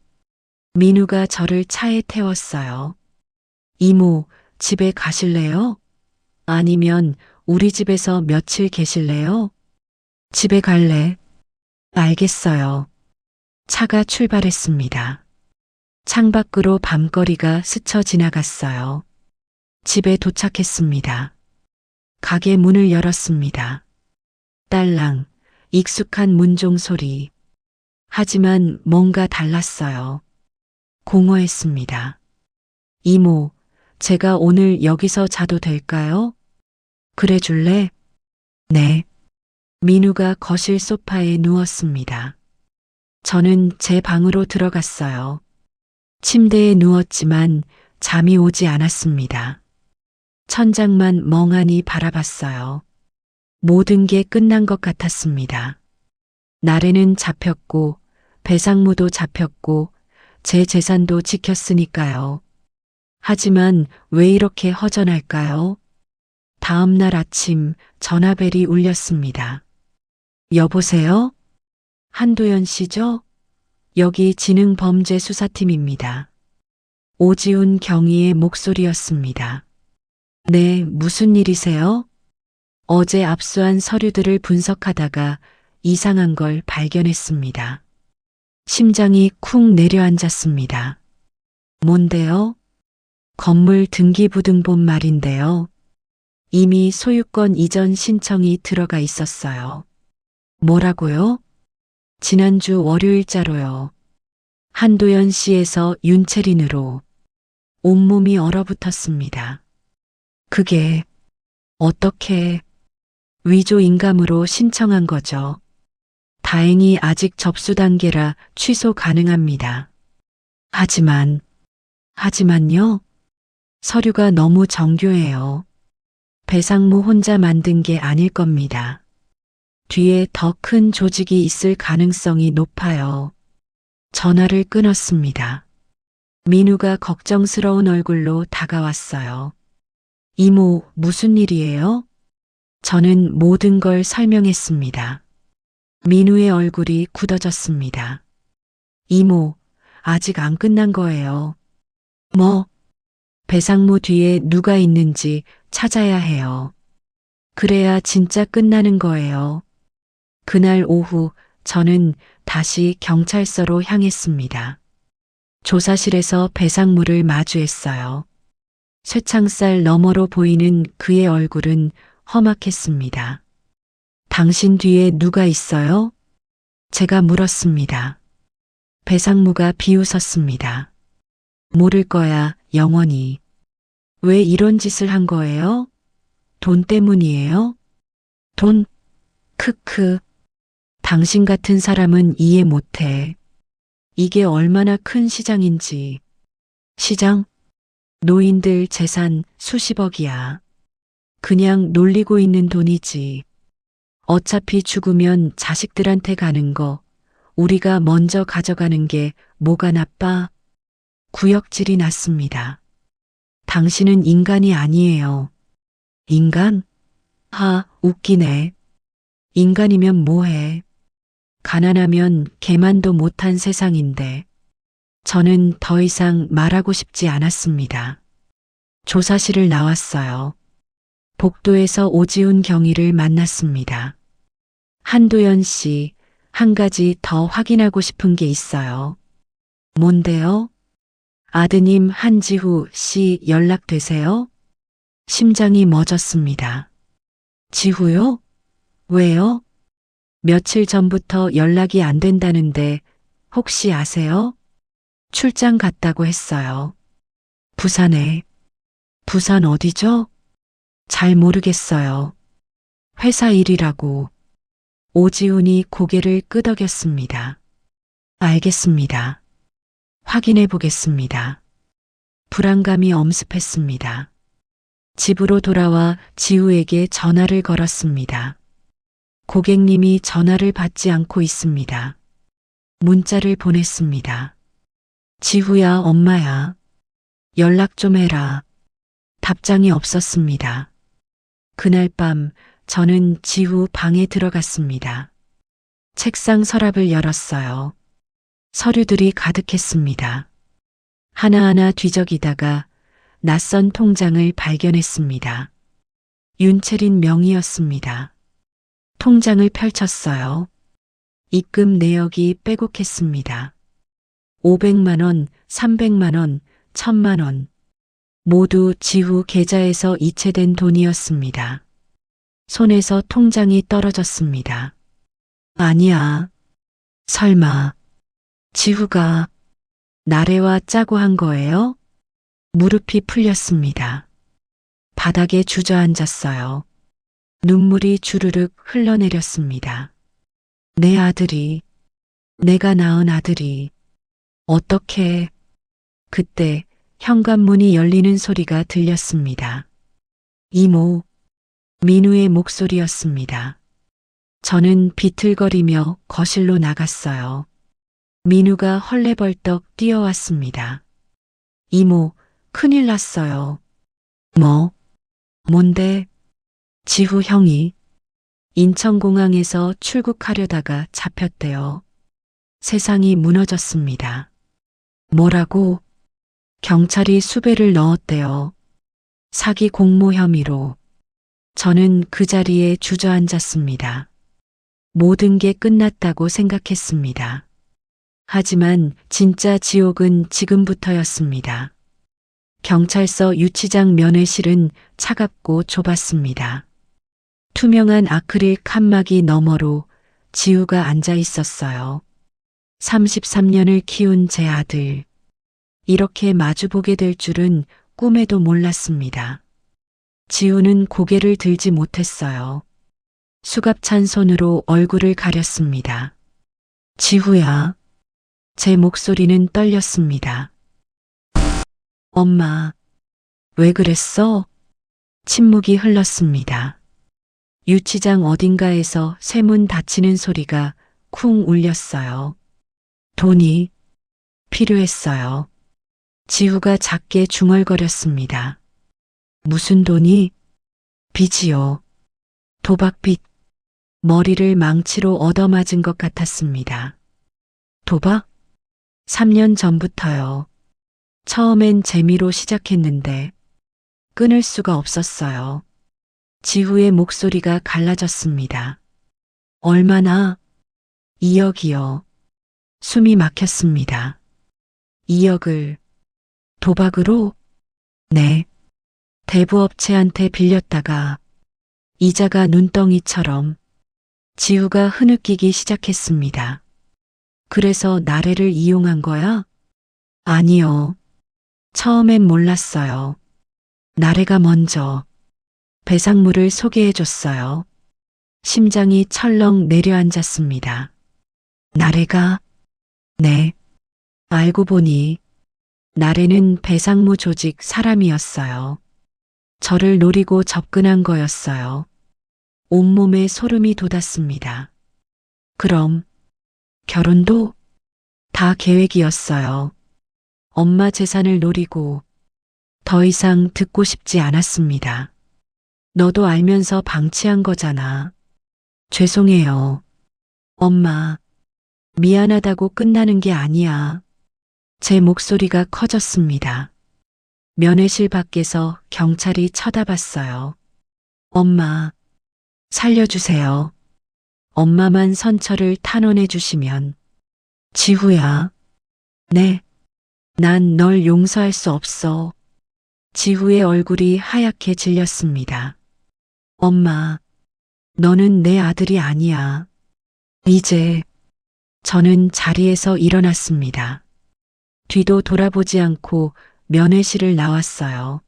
민우가 저를 차에 태웠어요. 이모, 집에 가실래요? 아니면 우리 집에서 며칠 계실래요? 집에 갈래? 알겠어요. 차가 출발했습니다. 창밖으로 밤거리가 스쳐 지나갔어요. 집에 도착했습니다. 가게 문을 열었습니다. 딸랑, 익숙한 문종 소리. 하지만 뭔가 달랐어요. 공허했습니다. 이모, 제가 오늘 여기서 자도 될까요? 그래 줄래? 네. 민우가 거실 소파에 누웠습니다. 저는 제 방으로 들어갔어요. 침대에 누웠지만 잠이 오지 않았습니다. 천장만 멍하니 바라봤어요. 모든 게 끝난 것 같았습니다. 나래는 잡혔고 배상무도 잡혔고 제 재산도 지켰으니까요. 하지만 왜 이렇게 허전할까요? 다음 날 아침 전화벨이 울렸습니다. 여보세요? 한도연 씨죠? 여기 지능범죄수사팀입니다. 오지훈 경위의 목소리였습니다. 네, 무슨 일이세요? 어제 압수한 서류들을 분석하다가 이상한 걸 발견했습니다. 심장이 쿵 내려앉았습니다. 뭔데요? 건물 등기부등본 말인데요. 이미 소유권 이전 신청이 들어가 있었어요. 뭐라고요? 지난주 월요일자로요. 한도연 씨에서 윤채린으로 온몸이 얼어붙었습니다. 그게 어떻게 위조 인감으로 신청한 거죠? 다행히 아직 접수 단계라 취소 가능합니다. 하지만요? 서류가 너무 정교해요. 배상무 혼자 만든 게 아닐 겁니다. 뒤에 더 큰 조직이 있을 가능성이 높아요. 전화를 끊었습니다. 민우가 걱정스러운 얼굴로 다가왔어요. 이모, 무슨 일이에요? 저는 모든 걸 설명했습니다. 민우의 얼굴이 굳어졌습니다. 이모, 아직 안 끝난 거예요. 뭐? 배상무 뒤에 누가 있는지 찾아야 해요. 그래야 진짜 끝나는 거예요. 그날 오후 저는 다시 경찰서로 향했습니다. 조사실에서 배상무를 마주했어요. 쇠창살 너머로 보이는 그의 얼굴은 험악했습니다. 당신 뒤에 누가 있어요? 제가 물었습니다. 배상무가 비웃었습니다. 모를 거야, 영원히. 왜 이런 짓을 한 거예요? 돈 때문이에요? 돈? 크크. 당신 같은 사람은 이해 못해. 이게 얼마나 큰 시장인지. 시장? 노인들 재산 수십억이야. 그냥 놀리고 있는 돈이지. 어차피 죽으면 자식들한테 가는 거, 우리가 먼저 가져가는 게 뭐가 나빠? 구역질이 났습니다. 당신은 인간이 아니에요. 인간? 웃기네. 인간이면 뭐해. 가난하면 개만도 못한 세상인데. 저는 더 이상 말하고 싶지 않았습니다. 조사실을 나왔어요. 복도에서 오지훈 경위를 만났습니다. 한도연 씨, 한 가지 더 확인하고 싶은 게 있어요. 뭔데요? 아드님 한지후 씨 연락되세요? 심장이 멎었습니다. 지후요? 왜요? 며칠 전부터 연락이 안 된다는데 혹시 아세요? 출장 갔다고 했어요. 부산에. 부산 어디죠? 잘 모르겠어요. 회사 일이라고. 오지훈이 고개를 끄덕였습니다. 알겠습니다. 확인해 보겠습니다. 불안감이 엄습했습니다. 집으로 돌아와 지우에게 전화를 걸었습니다. 고객님이 전화를 받지 않고 있습니다. 문자를 보냈습니다. 지우야, 엄마야. 연락 좀 해라. 답장이 없었습니다. 그날 밤 저는 지우 방에 들어갔습니다. 책상 서랍을 열었어요. 서류들이 가득했습니다. 하나하나 뒤적이다가 낯선 통장을 발견했습니다. 윤채린 명의였습니다. 통장을 펼쳤어요. 입금 내역이 빼곡했습니다. 500만 원, 300만 원, 1000만 원. 모두 지우 계좌에서 이체된 돈이었습니다. 손에서 통장이 떨어졌습니다. 아니야. 설마 지우가 나래와 짜고 한 거예요? 무릎이 풀렸습니다. 바닥에 주저앉았어요. 눈물이 주르륵 흘러내렸습니다. 내 아들이, 내가 낳은 아들이, 어떻게. 그때 현관문이 열리는 소리가 들렸습니다. 이모, 민우의 목소리였습니다. 저는 비틀거리며 거실로 나갔어요. 민우가 헐레벌떡 뛰어왔습니다. 이모, 큰일 났어요. 뭐? 뭔데? 지후 형이 인천공항에서 출국하려다가 잡혔대요. 세상이 무너졌습니다. 뭐라고? 경찰이 수배를 넣었대요. 사기 공모 혐의로. 저는 그 자리에 주저앉았습니다. 모든 게 끝났다고 생각했습니다. 하지만 진짜 지옥은 지금부터였습니다. 경찰서 유치장 면회실은 차갑고 좁았습니다. 투명한 아크릴 칸막이 너머로 지우가 앉아 있었어요. 33년을 키운 제 아들. 이렇게 마주보게 될 줄은 꿈에도 몰랐습니다. 지우는 고개를 들지 못했어요. 수갑찬 손으로 얼굴을 가렸습니다. 지우야. 제 목소리는 떨렸습니다. 엄마, 왜 그랬어? 침묵이 흘렀습니다. 유치장 어딘가에서 쇠문 닫히는 소리가 쿵 울렸어요. 돈이 필요했어요. 지우가 작게 중얼거렸습니다. 무슨 돈이? 빚이요. 도박빚. 머리를 망치로 얻어맞은 것 같았습니다. 도박? 3년 전부터요. 처음엔 재미로 시작했는데 끊을 수가 없었어요. 지우의 목소리가 갈라졌습니다. 얼마나? 2억이요. 숨이 막혔습니다. 2억을 도박으로? 네. 대부업체한테 빌렸다가 이자가 눈덩이처럼. 지우가 흐느끼기 시작했습니다. 그래서 나래를 이용한 거야? 아니요. 처음엔 몰랐어요. 나래가 먼저 배상물을 소개해줬어요. 심장이 철렁 내려앉았습니다. 나래가? 네. 알고 보니 나래는 배상무 조직 사람이었어요. 저를 노리고 접근한 거였어요. 온몸에 소름이 돋았습니다. 그럼 결혼도 다 계획이었어요. 엄마 재산을 노리고 더 이상 듣고 싶지 않았습니다. 너도 알면서 방치한 거잖아. 죄송해요. 엄마, 미안하다고 끝나는 게 아니야. 제 목소리가 커졌습니다. 면회실 밖에서 경찰이 쳐다봤어요. 엄마, 살려주세요. 엄마만 선처를 탄원해 주시면. 지후야. 네. 난 널 용서할 수 없어. 지후의 얼굴이 하얗게 질렸습니다. 엄마, 너는 내 아들이 아니야. 이제. 저는 자리에서 일어났습니다. 뒤도 돌아보지 않고 면회실을 나왔어요.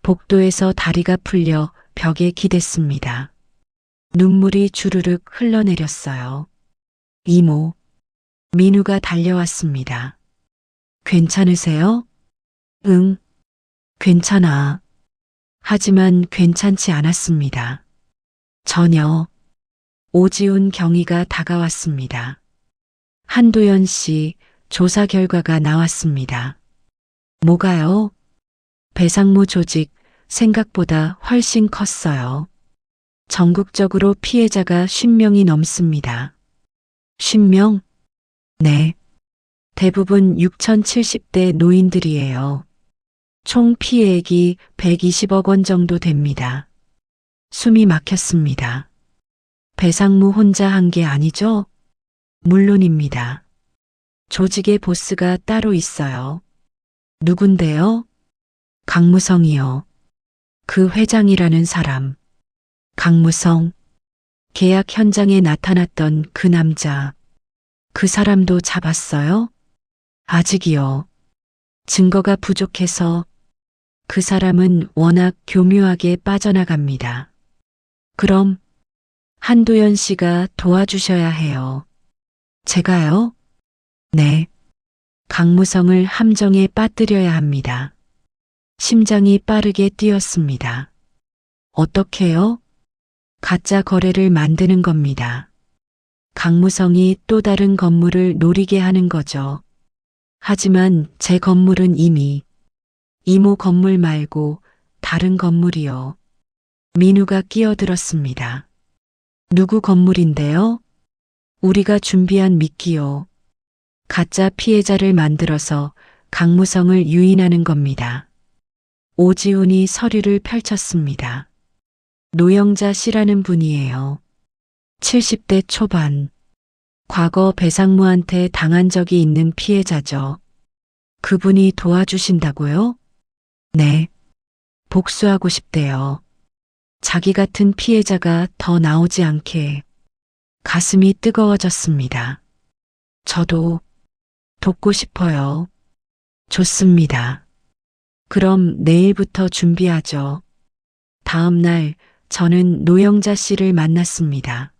복도에서 다리가 풀려 벽에 기댔습니다. 눈물이 주르륵 흘러내렸어요. 이모, 민우가 달려왔습니다. 괜찮으세요? 응, 괜찮아. 하지만 괜찮지 않았습니다. 전혀. 오지훈 경위가 다가왔습니다. 한도연 씨 조사 결과가 나왔습니다. 뭐가요? 배상무 조직 생각보다 훨씬 컸어요. 전국적으로 피해자가 50명이 넘습니다. 50명? 네. 대부분 6,070대 노인들이에요. 총 피해액이 120억 원 정도 됩니다. 숨이 막혔습니다. 배상무 혼자 한 게 아니죠? 물론입니다. 조직의 보스가 따로 있어요. 누군데요? 강무성이요. 그 회장이라는 사람. 강무성. 계약 현장에 나타났던 그 남자. 그 사람도 잡았어요? 아직이요. 증거가 부족해서 그 사람은 워낙 교묘하게 빠져나갑니다. 그럼 한도연 씨가 도와주셔야 해요. 제가요? 네. 강무성을 함정에 빠뜨려야 합니다. 심장이 빠르게 뛰었습니다. 어떻게요? 가짜 거래를 만드는 겁니다. 강무성이 또 다른 건물을 노리게 하는 거죠. 하지만 제 건물은 이미 이모 건물 말고 다른 건물이요. 민우가 끼어들었습니다. 누구 건물인데요? 우리가 준비한 미끼요. 가짜 피해자를 만들어서 강무성을 유인하는 겁니다. 오지훈이 서류를 펼쳤습니다. 노영자 씨라는 분이에요. 70대 초반. 과거 배상무한테 당한 적이 있는 피해자죠. 그분이 도와주신다고요? 네. 복수하고 싶대요. 자기 같은 피해자가 더 나오지 않게. 가슴이 뜨거워졌습니다. 저도 돕고 싶어요. 좋습니다. 그럼 내일부터 준비하죠. 다음 날 저는 노영자 씨를 만났습니다.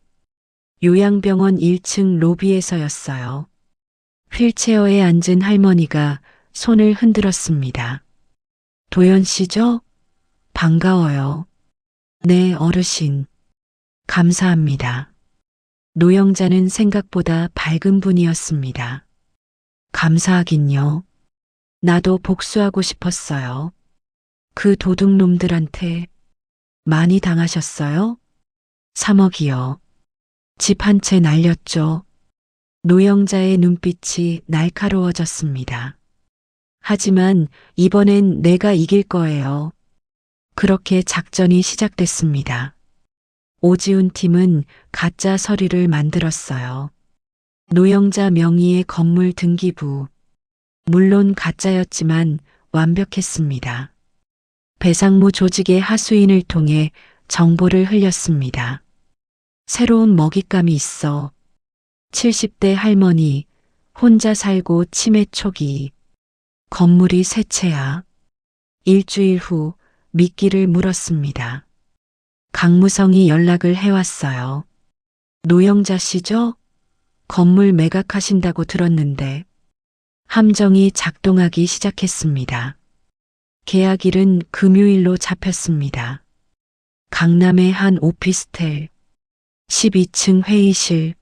요양병원 1층 로비에서였어요. 휠체어에 앉은 할머니가 손을 흔들었습니다. 도연 씨죠? 반가워요. 네, 어르신. 감사합니다. 노영자는 생각보다 밝은 분이었습니다. 감사하긴요. 나도 복수하고 싶었어요. 그 도둑놈들한테 많이 당하셨어요? 3억이요. 집 한 채 날렸죠. 노영자의 눈빛이 날카로워졌습니다. 하지만 이번엔 내가 이길 거예요. 그렇게 작전이 시작됐습니다. 오지훈 팀은 가짜 서류를 만들었어요. 노영자 명의의 건물 등기부. 물론 가짜였지만 완벽했습니다. 배상무 조직의 하수인을 통해 정보를 흘렸습니다. 새로운 먹잇감이 있어. 70대 할머니, 혼자 살고 치매 초기. 건물이 새 채야. 일주일 후 미끼를 물었습니다. 강무성이 연락을 해왔어요. 노영자 씨죠? 건물 매각하신다고 들었는데. 함정이 작동하기 시작했습니다. 계약일은 금요일로 잡혔습니다. 강남의 한 오피스텔, 12층 회의실.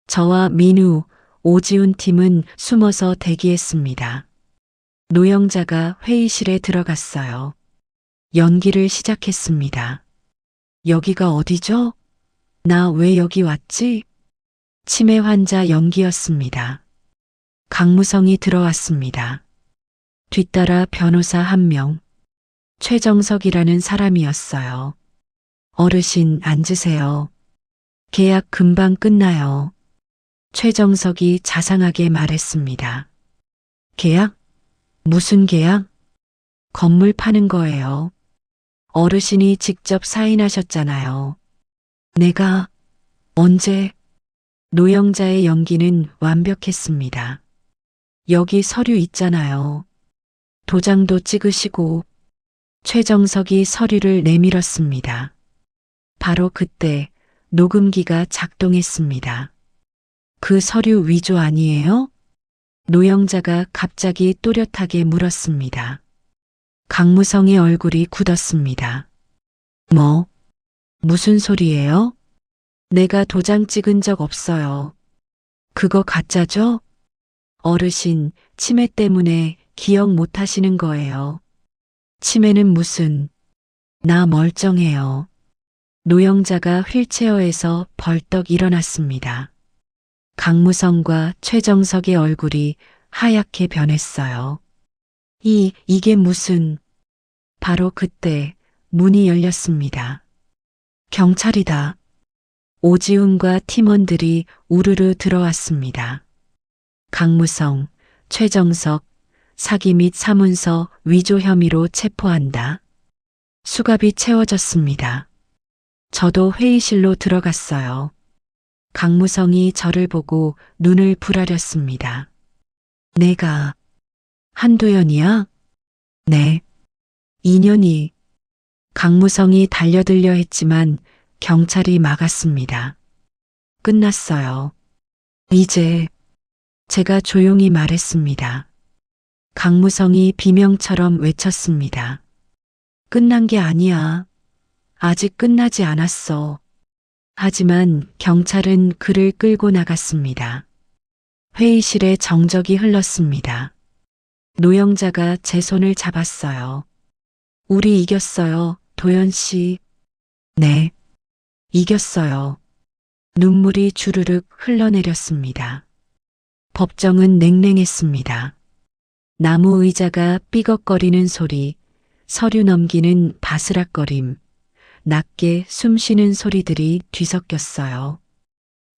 저와 민우, 오지훈 팀은 숨어서 대기했습니다. 노영자가 회의실에 들어갔어요. 연기를 시작했습니다. 여기가 어디죠? 나 왜 여기 왔지? 치매 환자 연기였습니다. 강무성이 들어왔습니다. 뒤따라 변호사 1명, 최정석이라는 사람이었어요. 어르신 앉으세요. 계약 금방 끝나요. 최정석이 자상하게 말했습니다. 계약? 무슨 계약? 건물 파는 거예요. 어르신이 직접 사인하셨잖아요. 내가 언제? 노영자의 연기는 완벽했습니다. 여기 서류 있잖아요. 도장도 찍으시고 최정석이 서류를 내밀었습니다. 바로 그때 녹음기가 작동했습니다. 그 서류 위조 아니에요? 노영자가 갑자기 또렷하게 물었습니다. 강무성의 얼굴이 굳었습니다. 뭐? 무슨 소리예요? 내가 도장 찍은 적 없어요. 그거 가짜죠? 어르신, 치매 때문에 기억 못 하시는 거예요. 치매는 무슨, 나 멀쩡해요. 노영자가 휠체어에서 벌떡 일어났습니다. 강무성과 최정석의 얼굴이 하얗게 변했어요. 이게 무슨... 바로 그때 문이 열렸습니다. 경찰이다. 오지훈과 팀원들이 우르르 들어왔습니다. 강무성, 최정석, 사기 및 사문서 위조 혐의로 체포한다. 수갑이 채워졌습니다. 저도 회의실로 들어갔어요. 강무성이 저를 보고 눈을 부라렸습니다. 내가 한도연이야? 네. 2년이. 강무성이 달려들려 했지만 경찰이 막았습니다. 끝났어요. 이제 제가 조용히 말했습니다. 강무성이 비명처럼 외쳤습니다. 끝난 게 아니야. 아직 끝나지 않았어. 하지만 경찰은 그를 끌고 나갔습니다. 회의실에 정적이 흘렀습니다. 노영자가 제 손을 잡았어요. 우리 이겼어요, 도연 씨. 네, 이겼어요. 눈물이 주르륵 흘러내렸습니다. 법정은 냉랭했습니다. 나무 의자가 삐걱거리는 소리, 서류 넘기는 바스락거림, 낮게 숨쉬는 소리들이 뒤섞였어요.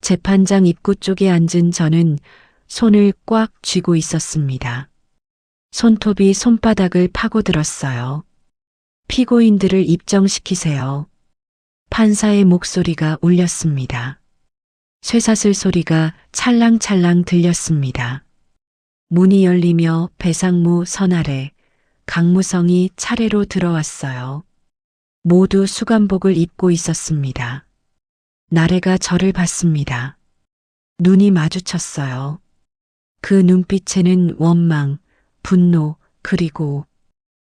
재판장 입구 쪽에 앉은 저는 손을 꽉 쥐고 있었습니다. 손톱이 손바닥을 파고들었어요. 피고인들을 입정시키세요. 판사의 목소리가 울렸습니다. 쇠사슬 소리가 찰랑찰랑 들렸습니다. 문이 열리며 배상무, 선아래, 강무성이 차례로 들어왔어요. 모두 수감복을 입고 있었습니다. 나래가 저를 봤습니다. 눈이 마주쳤어요. 그 눈빛에는 원망, 분노, 그리고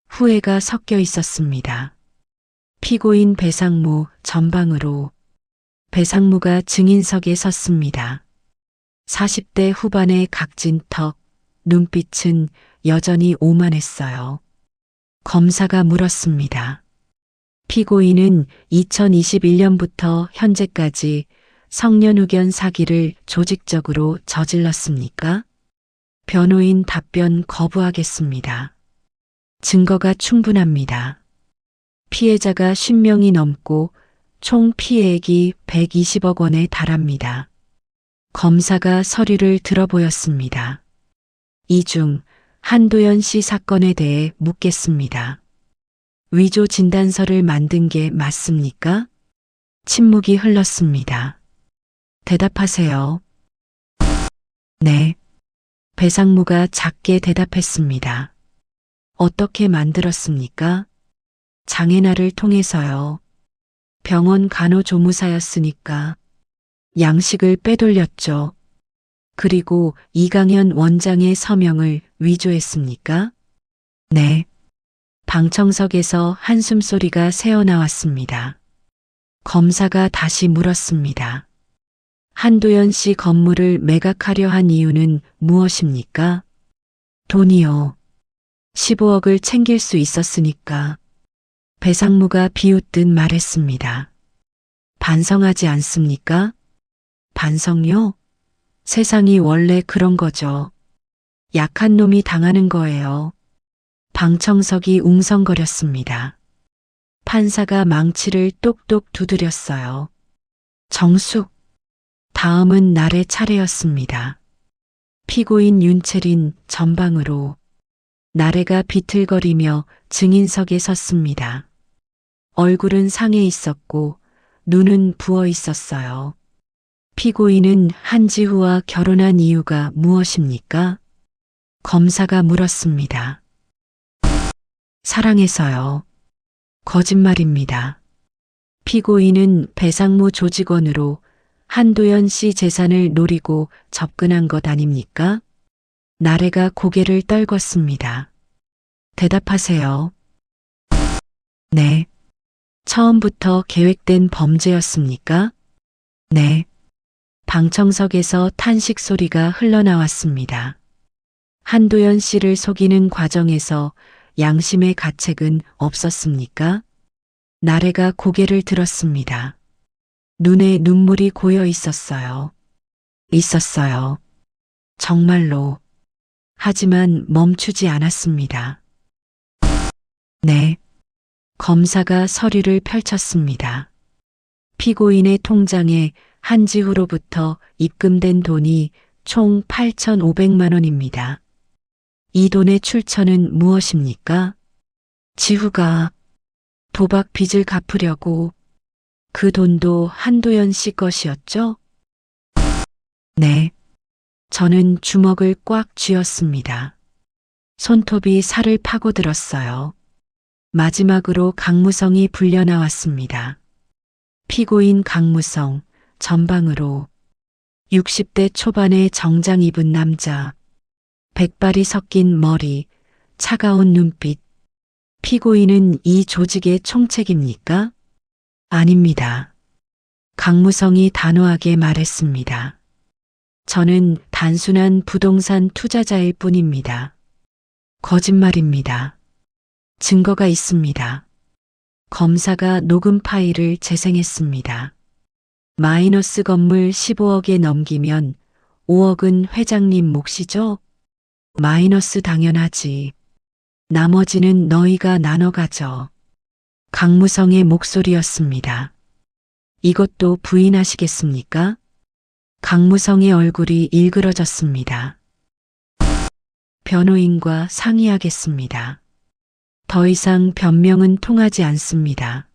후회가 섞여 있었습니다. 피고인 배상무 전방으로 배상무가 증인석에 섰습니다. 40대 후반의 각진 턱, 눈빛은 여전히 오만했어요. 검사가 물었습니다. 피고인은 2021년부터 현재까지 성년후견 사기를 조직적으로 저질렀습니까? 변호인 답변 거부하겠습니다. 증거가 충분합니다. 피해자가 50명이 넘고 총 피해액이 120억 원에 달합니다. 검사가 서류를 들어보였습니다. 이 중 한도연 씨 사건에 대해 묻겠습니다. 위조 진단서를 만든 게 맞습니까? 침묵이 흘렀습니다. 대답하세요. 네. 배상무가 작게 대답했습니다. 어떻게 만들었습니까? 장애나를 통해서요. 병원 간호조무사였으니까 양식을 빼돌렸죠. 그리고 이강현 원장의 서명을 위조했습니까? 네. 방청석에서 한숨소리가 새어나왔습니다. 검사가 다시 물었습니다. 한도연 씨 건물을 매각하려 한 이유는 무엇입니까? 돈이요. 15억을 챙길 수 있었으니까. 배상무가 비웃듯 말했습니다. 반성하지 않습니까? 반성요? 세상이 원래 그런 거죠. 약한 놈이 당하는 거예요. 방청석이 웅성거렸습니다. 판사가 망치를 똑똑 두드렸어요. 정숙. 다음은 날의 차례였습니다. 피고인 윤채린 전방으로 나래가 비틀거리며 증인석에 섰습니다. 얼굴은 상해 있었고 눈은 부어 있었어요. 피고인은 한지후와 결혼한 이유가 무엇입니까? 검사가 물었습니다. 사랑해서요. 거짓말입니다. 피고인은 배상무 조직원으로 한도연 씨 재산을 노리고 접근한 것 아닙니까? 나래가 고개를 떨궜습니다. 대답하세요. 네. 처음부터 계획된 범죄였습니까? 네. 방청석에서 탄식 소리가 흘러나왔습니다. 한도연 씨를 속이는 과정에서 양심의 가책은 없었습니까? 나래가 고개를 들었습니다. 눈에 눈물이 고여 있었어요. 있었어요. 정말로. 하지만 멈추지 않았습니다. 네. 검사가 서류를 펼쳤습니다. 피고인의 통장에 한지후로부터 입금된 돈이 총 8,500만 원입니다. 이 돈의 출처는 무엇입니까? 지후가 도박 빚을 갚으려고. 그 돈도 한도연 씨 것이었죠? 네. 저는 주먹을 꽉 쥐었습니다. 손톱이 살을 파고들었어요. 마지막으로 강무성이 불려 나왔습니다. 피고인 강무성, 전방으로 60대 초반의 정장 입은 남자, 백발이 섞인 머리, 차가운 눈빛. 피고인은 이 조직의 총책입니까? 아닙니다. 강무성이 단호하게 말했습니다. 저는 단순한 부동산 투자자일 뿐입니다. 거짓말입니다. 증거가 있습니다. 검사가 녹음 파일을 재생했습니다. 마이너스 건물 15억에 넘기면 5억은 회장님 몫이죠? 마이너스 당연하지. 나머지는 너희가 나눠 가져. 강무성의 목소리였습니다. 이것도 부인하시겠습니까? 강무성의 얼굴이 일그러졌습니다. 변호인과 상의하겠습니다. 더 이상 변명은 통하지 않습니다.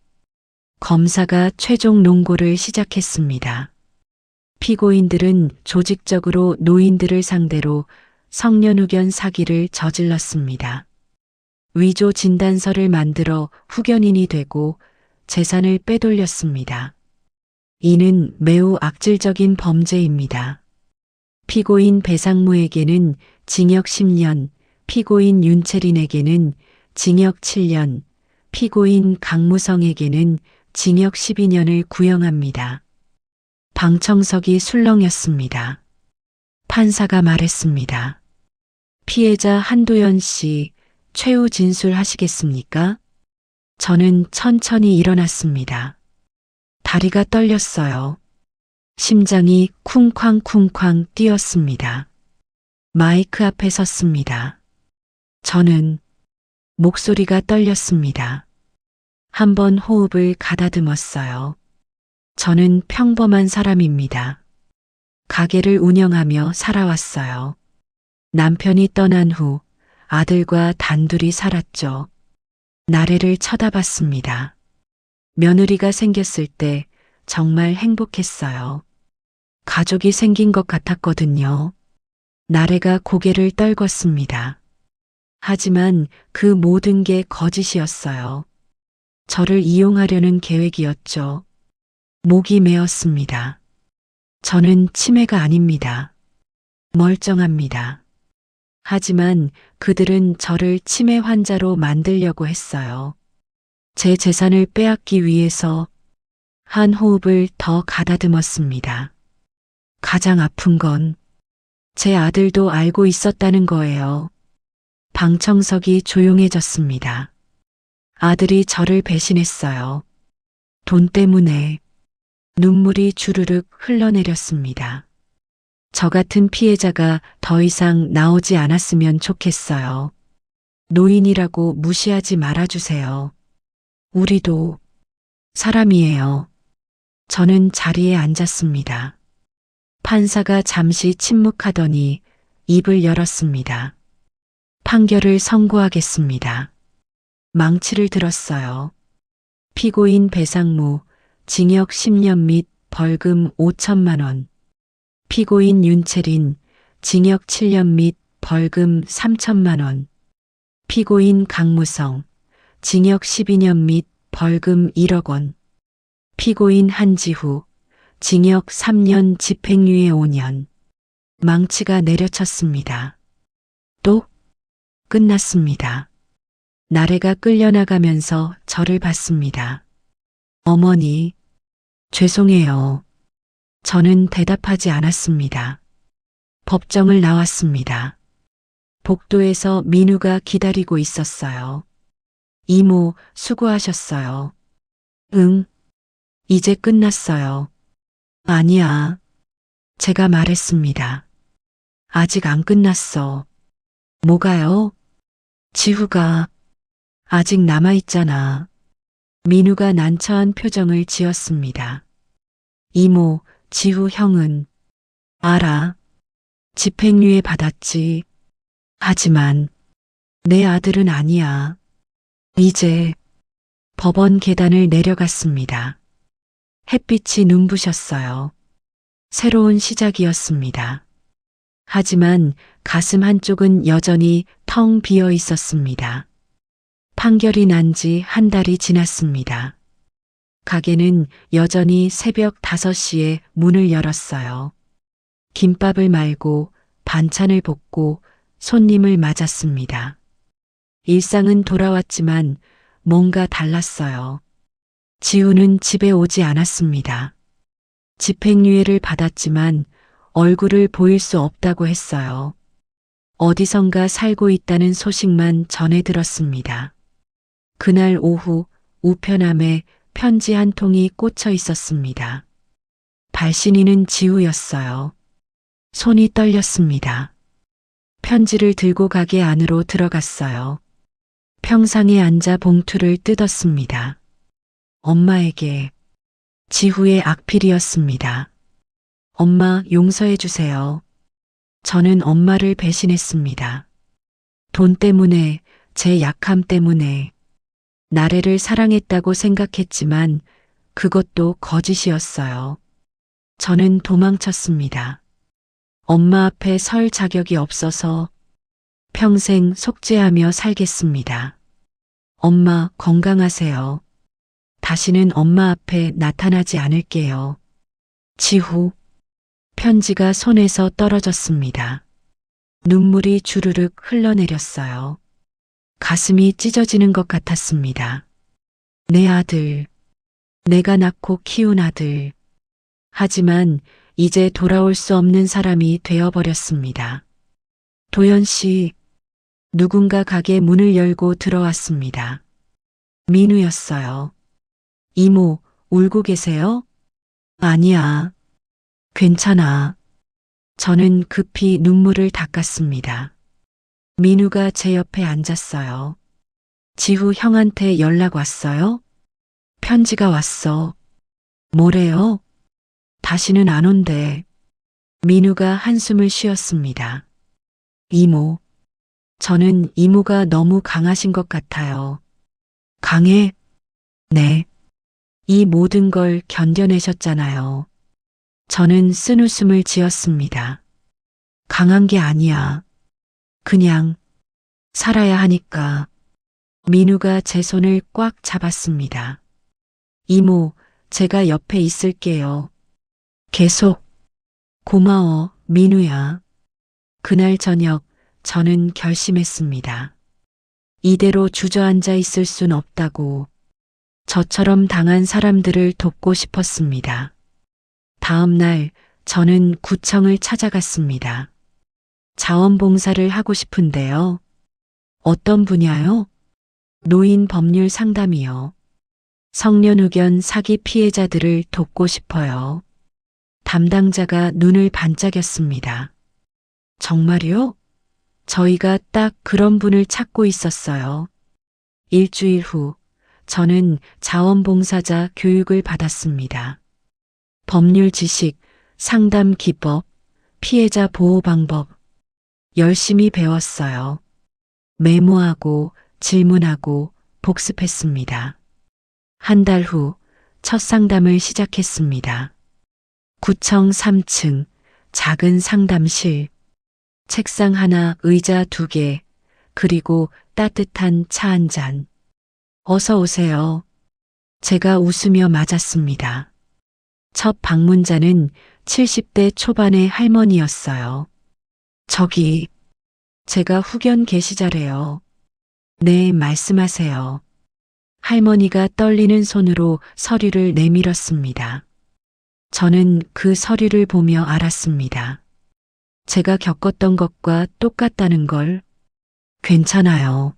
검사가 최종 논고를 시작했습니다. 피고인들은 조직적으로 노인들을 상대로 성년후견 사기를 저질렀습니다. 위조 진단서를 만들어 후견인이 되고 재산을 빼돌렸습니다. 이는 매우 악질적인 범죄입니다. 피고인 배상무에게는 징역 10년, 피고인 윤채린에게는 징역 7년, 피고인 강무성에게는 징역 12년을 구형합니다. 방청석이 술렁였습니다. 판사가 말했습니다. 피해자 한도연 씨, 최후 진술하시겠습니까? 저는 천천히 일어났습니다. 다리가 떨렸어요. 심장이 쿵쾅쿵쾅 뛰었습니다. 마이크 앞에 섰습니다. 저는 목소리가 떨렸습니다. 한번 호흡을 가다듬었어요. 저는 평범한 사람입니다. 가게를 운영하며 살아왔어요. 남편이 떠난 후 아들과 단둘이 살았죠. 나래를 쳐다봤습니다. 며느리가 생겼을 때 정말 행복했어요. 가족이 생긴 것 같았거든요. 나래가 고개를 떨궜습니다. 하지만 그 모든 게 거짓이었어요. 저를 이용하려는 계획이었죠. 목이 메었습니다. 저는 치매가 아닙니다. 멀쩡합니다. 하지만 그들은 저를 치매 환자로 만들려고 했어요. 제 재산을 빼앗기 위해서. 한 호흡을 더 가다듬었습니다. 가장 아픈 건 제 아들도 알고 있었다는 거예요. 방청석이 조용해졌습니다. 아들이 저를 배신했어요. 돈 때문에. 눈물이 주르륵 흘러내렸습니다. 저 같은 피해자가 더 이상 나오지 않았으면 좋겠어요. 노인이라고 무시하지 말아주세요. 우리도 사람이에요. 저는 자리에 앉았습니다. 판사가 잠시 침묵하더니 입을 열었습니다. 판결을 선고하겠습니다. 망치를 들었어요. 피고인 배상무, 징역 10년 및 벌금 5천만 원. 피고인 윤채린, 징역 7년 및 벌금 3천만 원. 피고인 강무성, 징역 12년 및 벌금 1억 원. 피고인 한지후, 징역 3년 집행유예 5년. 망치가 내려쳤습니다. 또 끝났습니다. 나래가 끌려나가면서 저를 봤습니다. 어머니, 죄송해요. 저는 대답하지 않았습니다. 법정을 나왔습니다. 복도에서 민우가 기다리고 있었어요. 이모, 수고하셨어요. 응, 이제 끝났어요. 아니야. 제가 말했습니다. 아직 안 끝났어. 뭐가요? 지후가 아직 남아있잖아. 민우가 난처한 표정을 지었습니다. 이모, 지후 형은 알아. 집행유예 받았지. 하지만 내 아들은 아니야. 이제 법원 계단을 내려갔습니다. 햇빛이 눈부셨어요. 새로운 시작이었습니다. 하지만 가슴 한쪽은 여전히 텅 비어 있었습니다. 판결이 난 지 한 달이 지났습니다. 가게는 여전히 새벽 5시에 문을 열었어요. 김밥을 말고 반찬을 볶고 손님을 맞았습니다. 일상은 돌아왔지만 뭔가 달랐어요. 지우는 집에 오지 않았습니다. 집행유예를 받았지만 얼굴을 보일 수 없다고 했어요. 어디선가 살고 있다는 소식만 전해 들었습니다. 그날 오후 우편함에 편지 한 통이 꽂혀 있었습니다. 발신인은 지우였어요. 손이 떨렸습니다. 편지를 들고 가게 안으로 들어갔어요. 평상에 앉아 봉투를 뜯었습니다. 엄마에게 지후의 악필이었습니다. 엄마 용서해 주세요. 저는 엄마를 배신했습니다. 돈 때문에, 제 약함 때문에. 나래를 사랑했다고 생각했지만 그것도 거짓이었어요. 저는 도망쳤습니다. 엄마 앞에 설 자격이 없어서 평생 속죄하며 살겠습니다. 엄마 건강하세요. 다시는 엄마 앞에 나타나지 않을게요. 지후. 편지가 손에서 떨어졌습니다. 눈물이 주르륵 흘러내렸어요. 가슴이 찢어지는 것 같았습니다. 내 아들. 내가 낳고 키운 아들. 하지만 이제 돌아올 수 없는 사람이 되어버렸습니다. 도연 씨. 누군가 가게 문을 열고 들어왔습니다. 민우였어요. 이모, 울고 계세요? 아니야. 괜찮아. 저는 급히 눈물을 닦았습니다. 민우가 제 옆에 앉았어요. 지후 형한테 연락 왔어요? 편지가 왔어. 뭐래요? 다시는 안 온대. 민우가 한숨을 쉬었습니다. 이모. 저는 이모가 너무 강하신 것 같아요. 강해? 네. 이 모든 걸 견뎌내셨잖아요. 저는 쓴웃음을 지었습니다. 강한 게 아니야. 그냥 살아야 하니까. 민우가 제 손을 꽉 잡았습니다. 이모, 제가 옆에 있을게요. 계속. 고마워, 민우야. 그날 저녁 저는 결심했습니다. 이대로 주저앉아 있을 순 없다고. 저처럼 당한 사람들을 돕고 싶었습니다. 다음 날 저는 구청을 찾아갔습니다. 자원봉사를 하고 싶은데요. 어떤 분야요? 노인 법률 상담이요. 성년후견 사기 피해자들을 돕고 싶어요. 담당자가 눈을 반짝였습니다. 정말요? 저희가 딱 그런 분을 찾고 있었어요. 일주일 후 저는 자원봉사자 교육을 받았습니다. 법률 지식, 상담 기법, 피해자 보호 방법. 열심히 배웠어요. 메모하고 질문하고 복습했습니다. 한 달 후 첫 상담을 시작했습니다. 구청 3층 작은 상담실. 책상 하나, 의자 2개, 그리고 따뜻한 차 한 잔. 어서 오세요. 제가 웃으며 맞았습니다. 첫 방문자는 70대 초반의 할머니였어요. 저기, 제가 후견 계시자래요. 네, 말씀하세요. 할머니가 떨리는 손으로 서류를 내밀었습니다. 저는 그 서류를 보며 알았습니다. 제가 겪었던 것과 똑같다는 걸. 괜찮아요.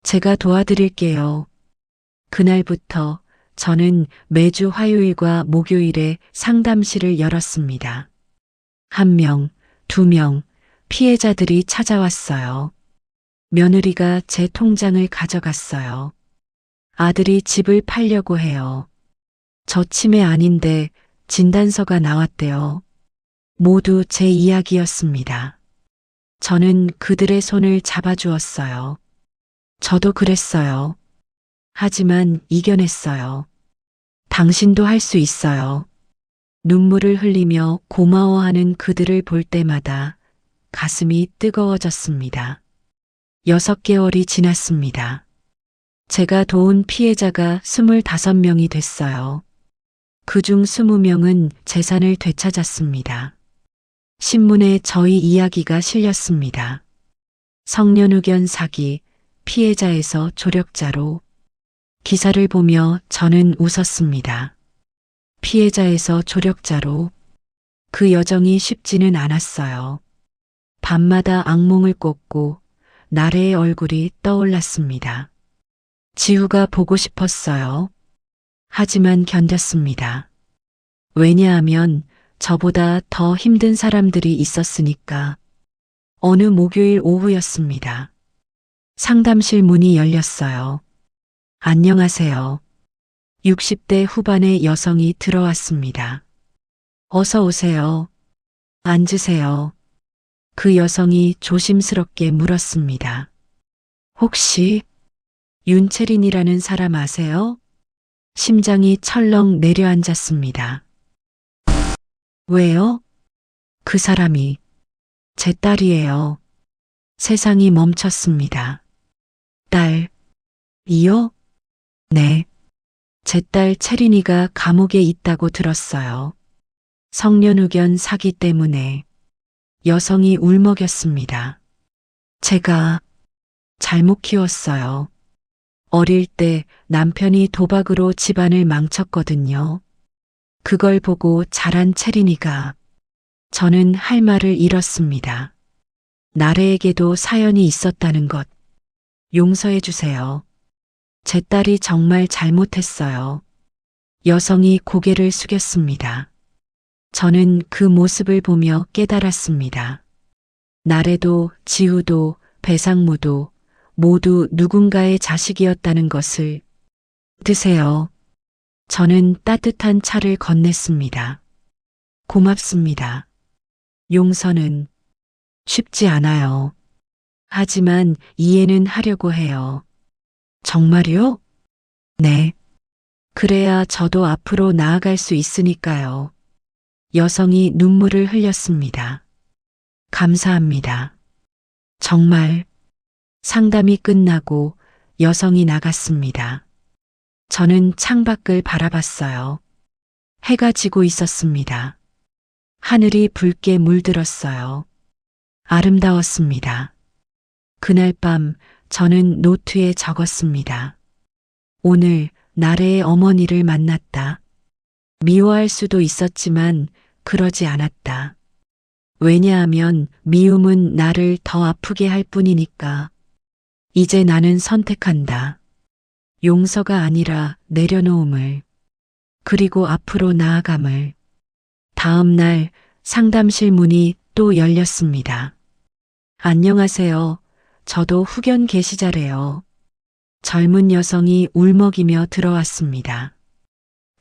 제가 도와드릴게요. 그날부터 저는 매주 화요일과 목요일에 상담실을 열었습니다. 1명, 2명, 피해자들이 찾아왔어요. 며느리가 제 통장을 가져갔어요. 아들이 집을 팔려고 해요. 저 치매 아닌데 진단서가 나왔대요. 모두 제 이야기였습니다. 저는 그들의 손을 잡아주었어요. 저도 그랬어요. 하지만 이겨냈어요. 당신도 할 수 있어요. 눈물을 흘리며 고마워하는 그들을 볼 때마다 가슴이 뜨거워졌습니다. 6개월이 지났습니다. 제가 도운 피해자가 25명이 됐어요. 그중 20명은 재산을 되찾았습니다. 신문에 저희 이야기가 실렸습니다. 성년후견 사기, 피해자에서 조력자로. 기사를 보며 저는 웃었습니다. 피해자에서 조력자로. 그 여정이 쉽지는 않았어요. 밤마다 악몽을 꿨고 나래의 얼굴이 떠올랐습니다. 지우가 보고 싶었어요. 하지만 견뎠습니다. 왜냐하면 저보다 더 힘든 사람들이 있었으니까. 어느 목요일 오후였습니다. 상담실 문이 열렸어요. 안녕하세요. 60대 후반의 여성이 들어왔습니다. 어서 오세요. 앉으세요. 그 여성이 조심스럽게 물었습니다. 혹시 윤채린이라는 사람 아세요? 심장이 철렁 내려앉았습니다. 왜요? 그 사람이 제 딸이에요. 세상이 멈췄습니다. 딸이요? 네. 제 딸 채린이가 감옥에 있다고 들었어요. 성년후견 사기 때문에. 여성이 울먹였습니다. 제가 잘못 키웠어요. 어릴 때 남편이 도박으로 집안을 망쳤거든요. 그걸 보고 자란 채린이가. 저는 할 말을 잃었습니다. 나래에게도 사연이 있었다는 것. 용서해 주세요. 제 딸이 정말 잘못했어요. 여성이 고개를 숙였습니다. 저는 그 모습을 보며 깨달았습니다. 나래도 지우도 배상무도 모두 누군가의 자식이었다는 것을. 드세요. 저는 따뜻한 차를 건넸습니다. 고맙습니다. 용서는 쉽지 않아요. 하지만 이해는 하려고 해요. 정말요? 네. 그래야 저도 앞으로 나아갈 수 있으니까요. 여성이 눈물을 흘렸습니다. 감사합니다. 정말. 상담이 끝나고 여성이 나갔습니다. 저는 창밖을 바라봤어요. 해가 지고 있었습니다. 하늘이 붉게 물들었어요. 아름다웠습니다. 그날 밤 저는 노트에 적었습니다. 오늘 나래의 어머니를 만났다. 미워할 수도 있었지만 그러지 않았다. 왜냐하면 미움은 나를 더 아프게 할 뿐이니까. 이제 나는 선택한다. 용서가 아니라 내려놓음을. 그리고 앞으로 나아감을. 다음 날 상담실 문이 또 열렸습니다. 안녕하세요. 저도 후견 계시자래요. 젊은 여성이 울먹이며 들어왔습니다.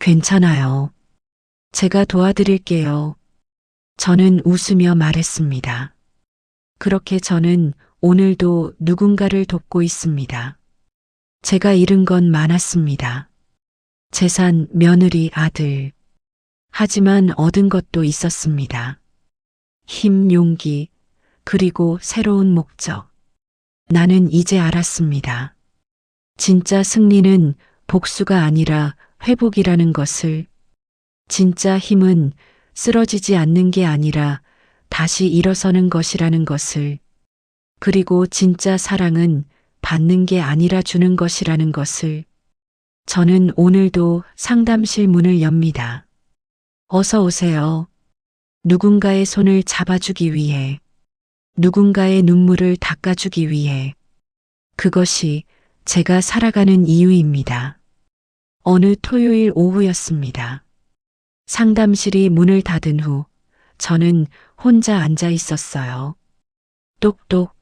괜찮아요. 제가 도와드릴게요. 저는 웃으며 말했습니다. 그렇게 저는 오늘도 누군가를 돕고 있습니다. 제가 잃은 건 많았습니다. 재산, 며느리, 아들. 하지만 얻은 것도 있었습니다. 힘, 용기, 그리고 새로운 목적. 나는 이제 알았습니다. 진짜 승리는 복수가 아니라 회복이라는 것을, 진짜 힘은 쓰러지지 않는 게 아니라 다시 일어서는 것이라는 것을, 그리고 진짜 사랑은 받는 게 아니라 주는 것이라는 것을. 저는 오늘도 상담실 문을 엽니다. 어서 오세요. 누군가의 손을 잡아주기 위해, 누군가의 눈물을 닦아주기 위해. 그것이 제가 살아가는 이유입니다. 어느 토요일 오후였습니다. 상담실이 문을 닫은 후 저는 혼자 앉아 있었어요. 똑똑.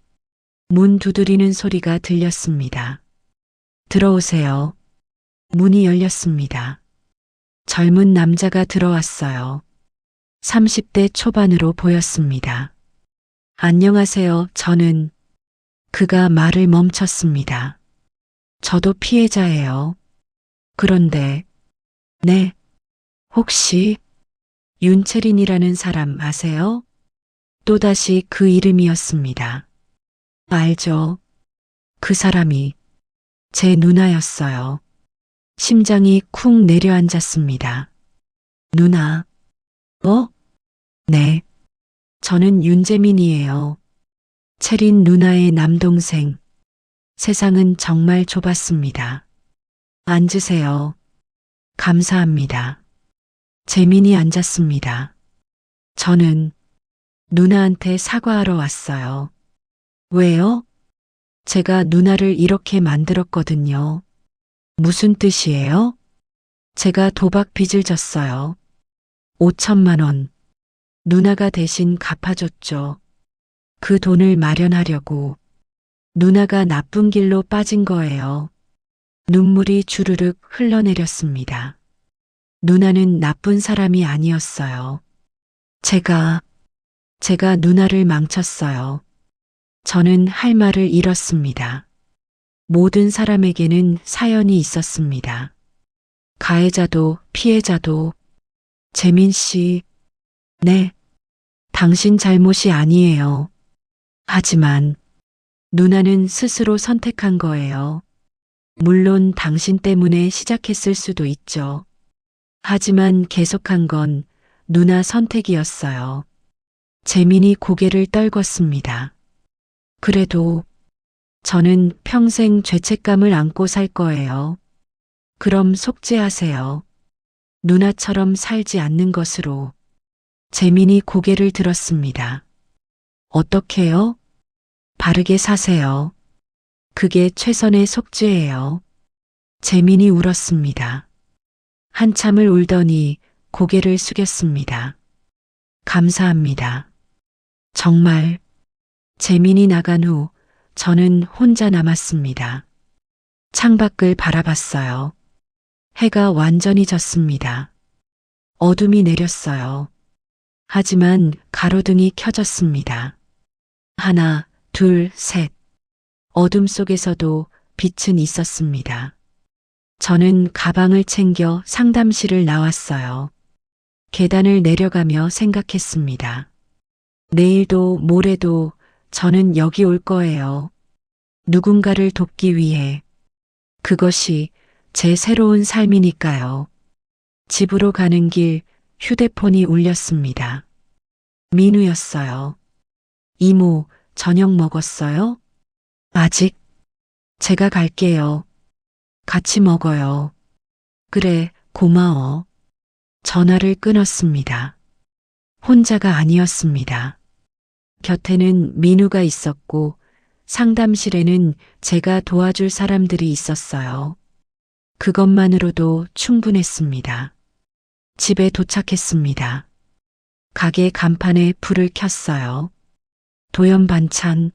문 두드리는 소리가 들렸습니다. 들어오세요. 문이 열렸습니다. 젊은 남자가 들어왔어요. 30대 초반으로 보였습니다. 안녕하세요. 저는. 그가 말을 멈췄습니다. 저도 피해자예요. 그런데, 네. 혹시 윤채린이라는 사람 아세요? 또다시 그 이름이었습니다. 알죠. 그 사람이 제 누나였어요. 심장이 쿵 내려앉았습니다. 누나. 네. 저는 윤재민이에요. 채린 누나의 남동생. 세상은 정말 좁았습니다. 앉으세요. 감사합니다. 재민이 앉았습니다. 저는 누나한테 사과하러 왔어요. 왜요? 제가 누나를 이렇게 만들었거든요. 무슨 뜻이에요? 제가 도박 빚을 졌어요. 5천만 원. 누나가 대신 갚아줬죠. 그 돈을 마련하려고. 누나가 나쁜 길로 빠진 거예요. 눈물이 주르륵 흘러내렸습니다. 누나는 나쁜 사람이 아니었어요. 제가 누나를 망쳤어요. 저는 할 말을 잃었습니다. 모든 사람에게는 사연이 있었습니다. 가해자도 피해자도. 재민 씨. 네. 당신 잘못이 아니에요. 하지만 누나는 스스로 선택한 거예요. 물론 당신 때문에 시작했을 수도 있죠. 하지만 계속한 건 누나 선택이었어요. 재민이 고개를 떨궜습니다. 그래도 저는 평생 죄책감을 안고 살 거예요. 그럼 속죄하세요. 누나처럼 살지 않는 것으로. 재민이 고개를 들었습니다. 어떻게요? 바르게 사세요. 그게 최선의 속죄예요. 재민이 울었습니다. 한참을 울더니 고개를 숙였습니다. 감사합니다. 정말. 재민이 나간 후 저는 혼자 남았습니다. 창밖을 바라봤어요. 해가 완전히 졌습니다. 어둠이 내렸어요. 하지만 가로등이 켜졌습니다. 하나, 둘, 셋. 어둠 속에서도 빛은 있었습니다. 저는 가방을 챙겨 상담실을 나왔어요. 계단을 내려가며 생각했습니다. 내일도 모레도 저는 여기 올 거예요. 누군가를 돕기 위해. 그것이 제 새로운 삶이니까요. 집으로 가는 길 휴대폰이 울렸습니다. 민우였어요. 이모, 저녁 먹었어요? 아직. 제가 갈게요. 같이 먹어요. 그래, 고마워. 전화를 끊었습니다. 혼자가 아니었습니다. 곁에는 민우가 있었고 상담실에는 제가 도와줄 사람들이 있었어요. 그것만으로도 충분했습니다. 집에 도착했습니다. 가게 간판에 불을 켰어요. 도연 반찬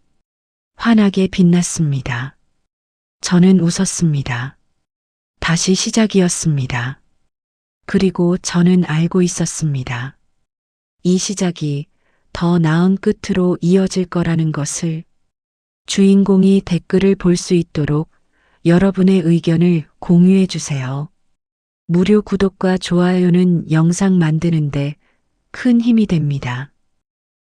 환하게 빛났습니다. 저는 웃었습니다. 다시 시작이었습니다. 그리고 저는 알고 있었습니다. 이 시작이 더 나은 끝으로 이어질 거라는 것을. 주인공이 댓글을 볼 수 있도록 여러분의 의견을 공유해 주세요. 무료 구독과 좋아요는 영상 만드는데 큰 힘이 됩니다.